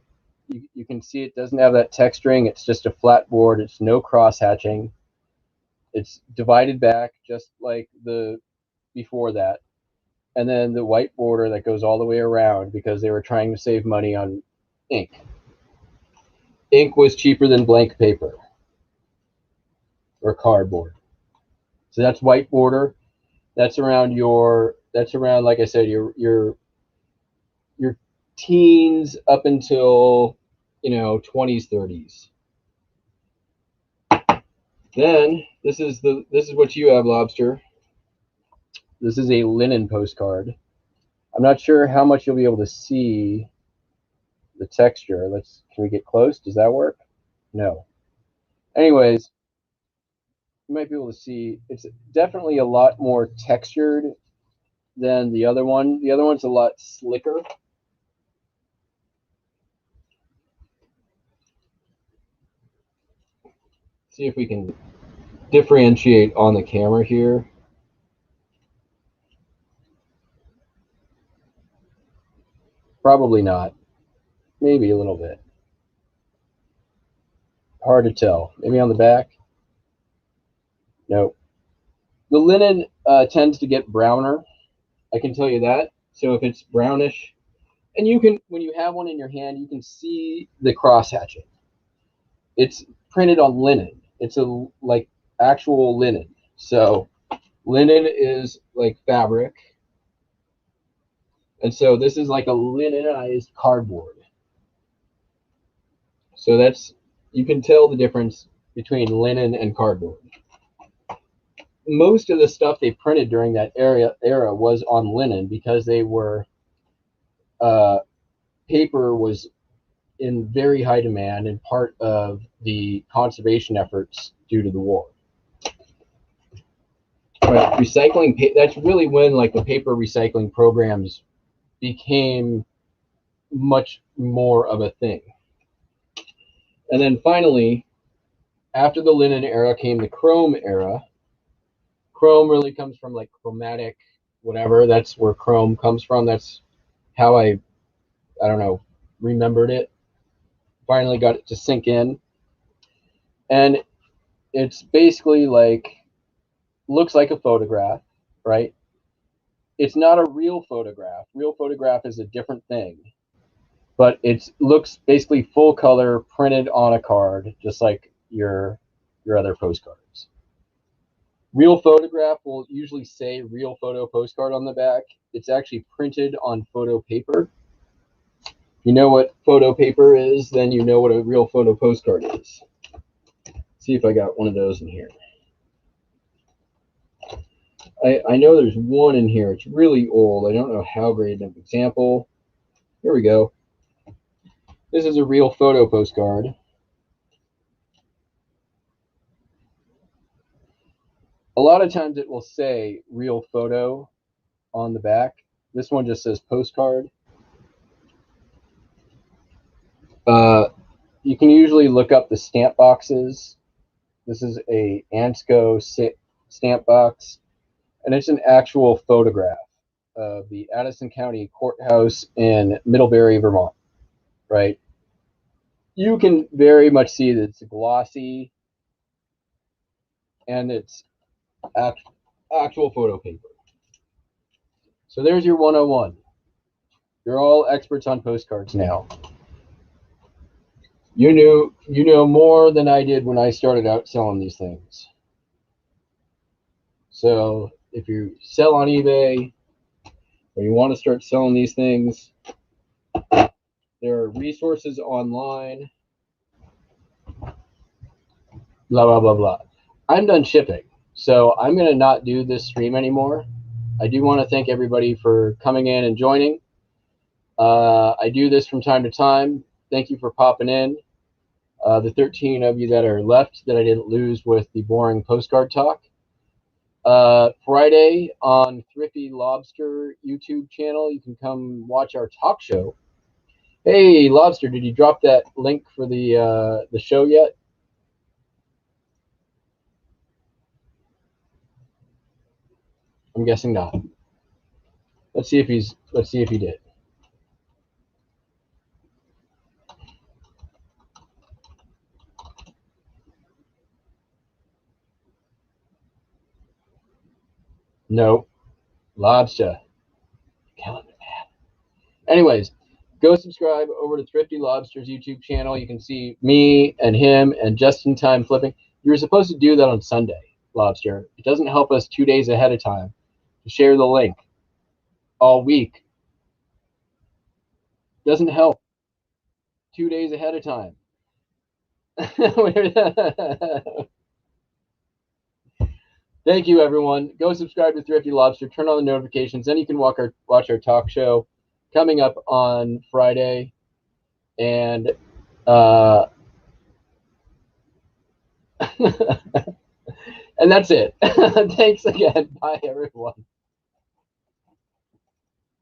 you can see it doesn't have that texturing. It's just a flat board. It's no cross hatching. It's divided back just like the before that. And then the white border that goes all the way around because they were trying to save money on ink. Ink was cheaper than blank paper or cardboard. So that's white border. That's around like I said, your teens up until 20s, 30s. Then this is what you have, Lobster. This is a linen postcard. I'm not sure how much you'll be able to see the texture. Can we get close? Does that work? No. Anyways, you might be able to see it's definitely a lot more textured than the other one. The other one's a lot slicker. See if we can differentiate on the camera here. Probably not. Maybe a little bit. Hard to tell. Maybe on the back. Nope. The linen tends to get browner. I can tell you that. So if it's brownish, and you can, when you have one in your hand, you can see the cross hatching. It's printed on linen. It's like actual linen. So linen is like fabric. And so this is like a linenized cardboard. So you can tell the difference between linen and cardboard. Most of the stuff they printed during that era was on linen because they were paper was in very high demand and part of the conservation efforts due to the war. But recycling, that's really when like the paper recycling programs became much more of a thing. And then finally, after the linen era came the chrome era. Chrome really comes from like chromatic, whatever. That's where chrome comes from. That's how I don't know, remembered it. Finally got it to sink in. And it's basically like, looks like a photograph, right? It's not a real photograph. Real photograph is a different thing. But it looks basically full color printed on a card, just like your other postcards. Real photograph will usually say real photo postcard on the back. It's actually printed on photo paper. You know what photo paper is, then you know what a real photo postcard is. See if I got one of those in here. I know there's one in here. It's really old. I don't know how great of an example. Here we go. This is a real photo postcard. A lot of times it will say real photo on the back. This one just says postcard. You can usually look up the stamp boxes. This is a Ansco stamp box, and it's an actual photograph of the Addison County Courthouse in Middlebury, Vermont, right? You can very much see that it's glossy, and it's actual photo paper. So there's your 101. You're all experts on postcards now. You know more than I did when I started out selling these things. So if you sell on eBay or you want to start selling these things, there are resources online. Blah, blah, blah, blah. I'm done shipping, so I'm going to not do this stream anymore. I do want to thank everybody for coming in and joining. I do this from time to time. Thank you for popping in. The 13 of you that are left that I didn't lose with the boring postcard talk. Friday on Thrifty Lobster YouTube channel, you can come watch our talk show. Hey, Lobster, did you drop that link for the show yet? I'm guessing not. Let's see if he did. Nope. Lobster. Killing me, man. Anyways, go subscribe over to Thrifty Lobster's YouTube channel. You can see me and him and Just in Time Flipping. You were supposed to do that on Sunday, Lobster. It doesn't help us 2 days ahead of time to share the link all week. Doesn't help 2 days ahead of time. Thank you, everyone. Go subscribe to Thrifty Lobster. Turn on the notifications. Then you can watch our talk show coming up on Friday. And uh, and that's it. Thanks again. Bye, everyone.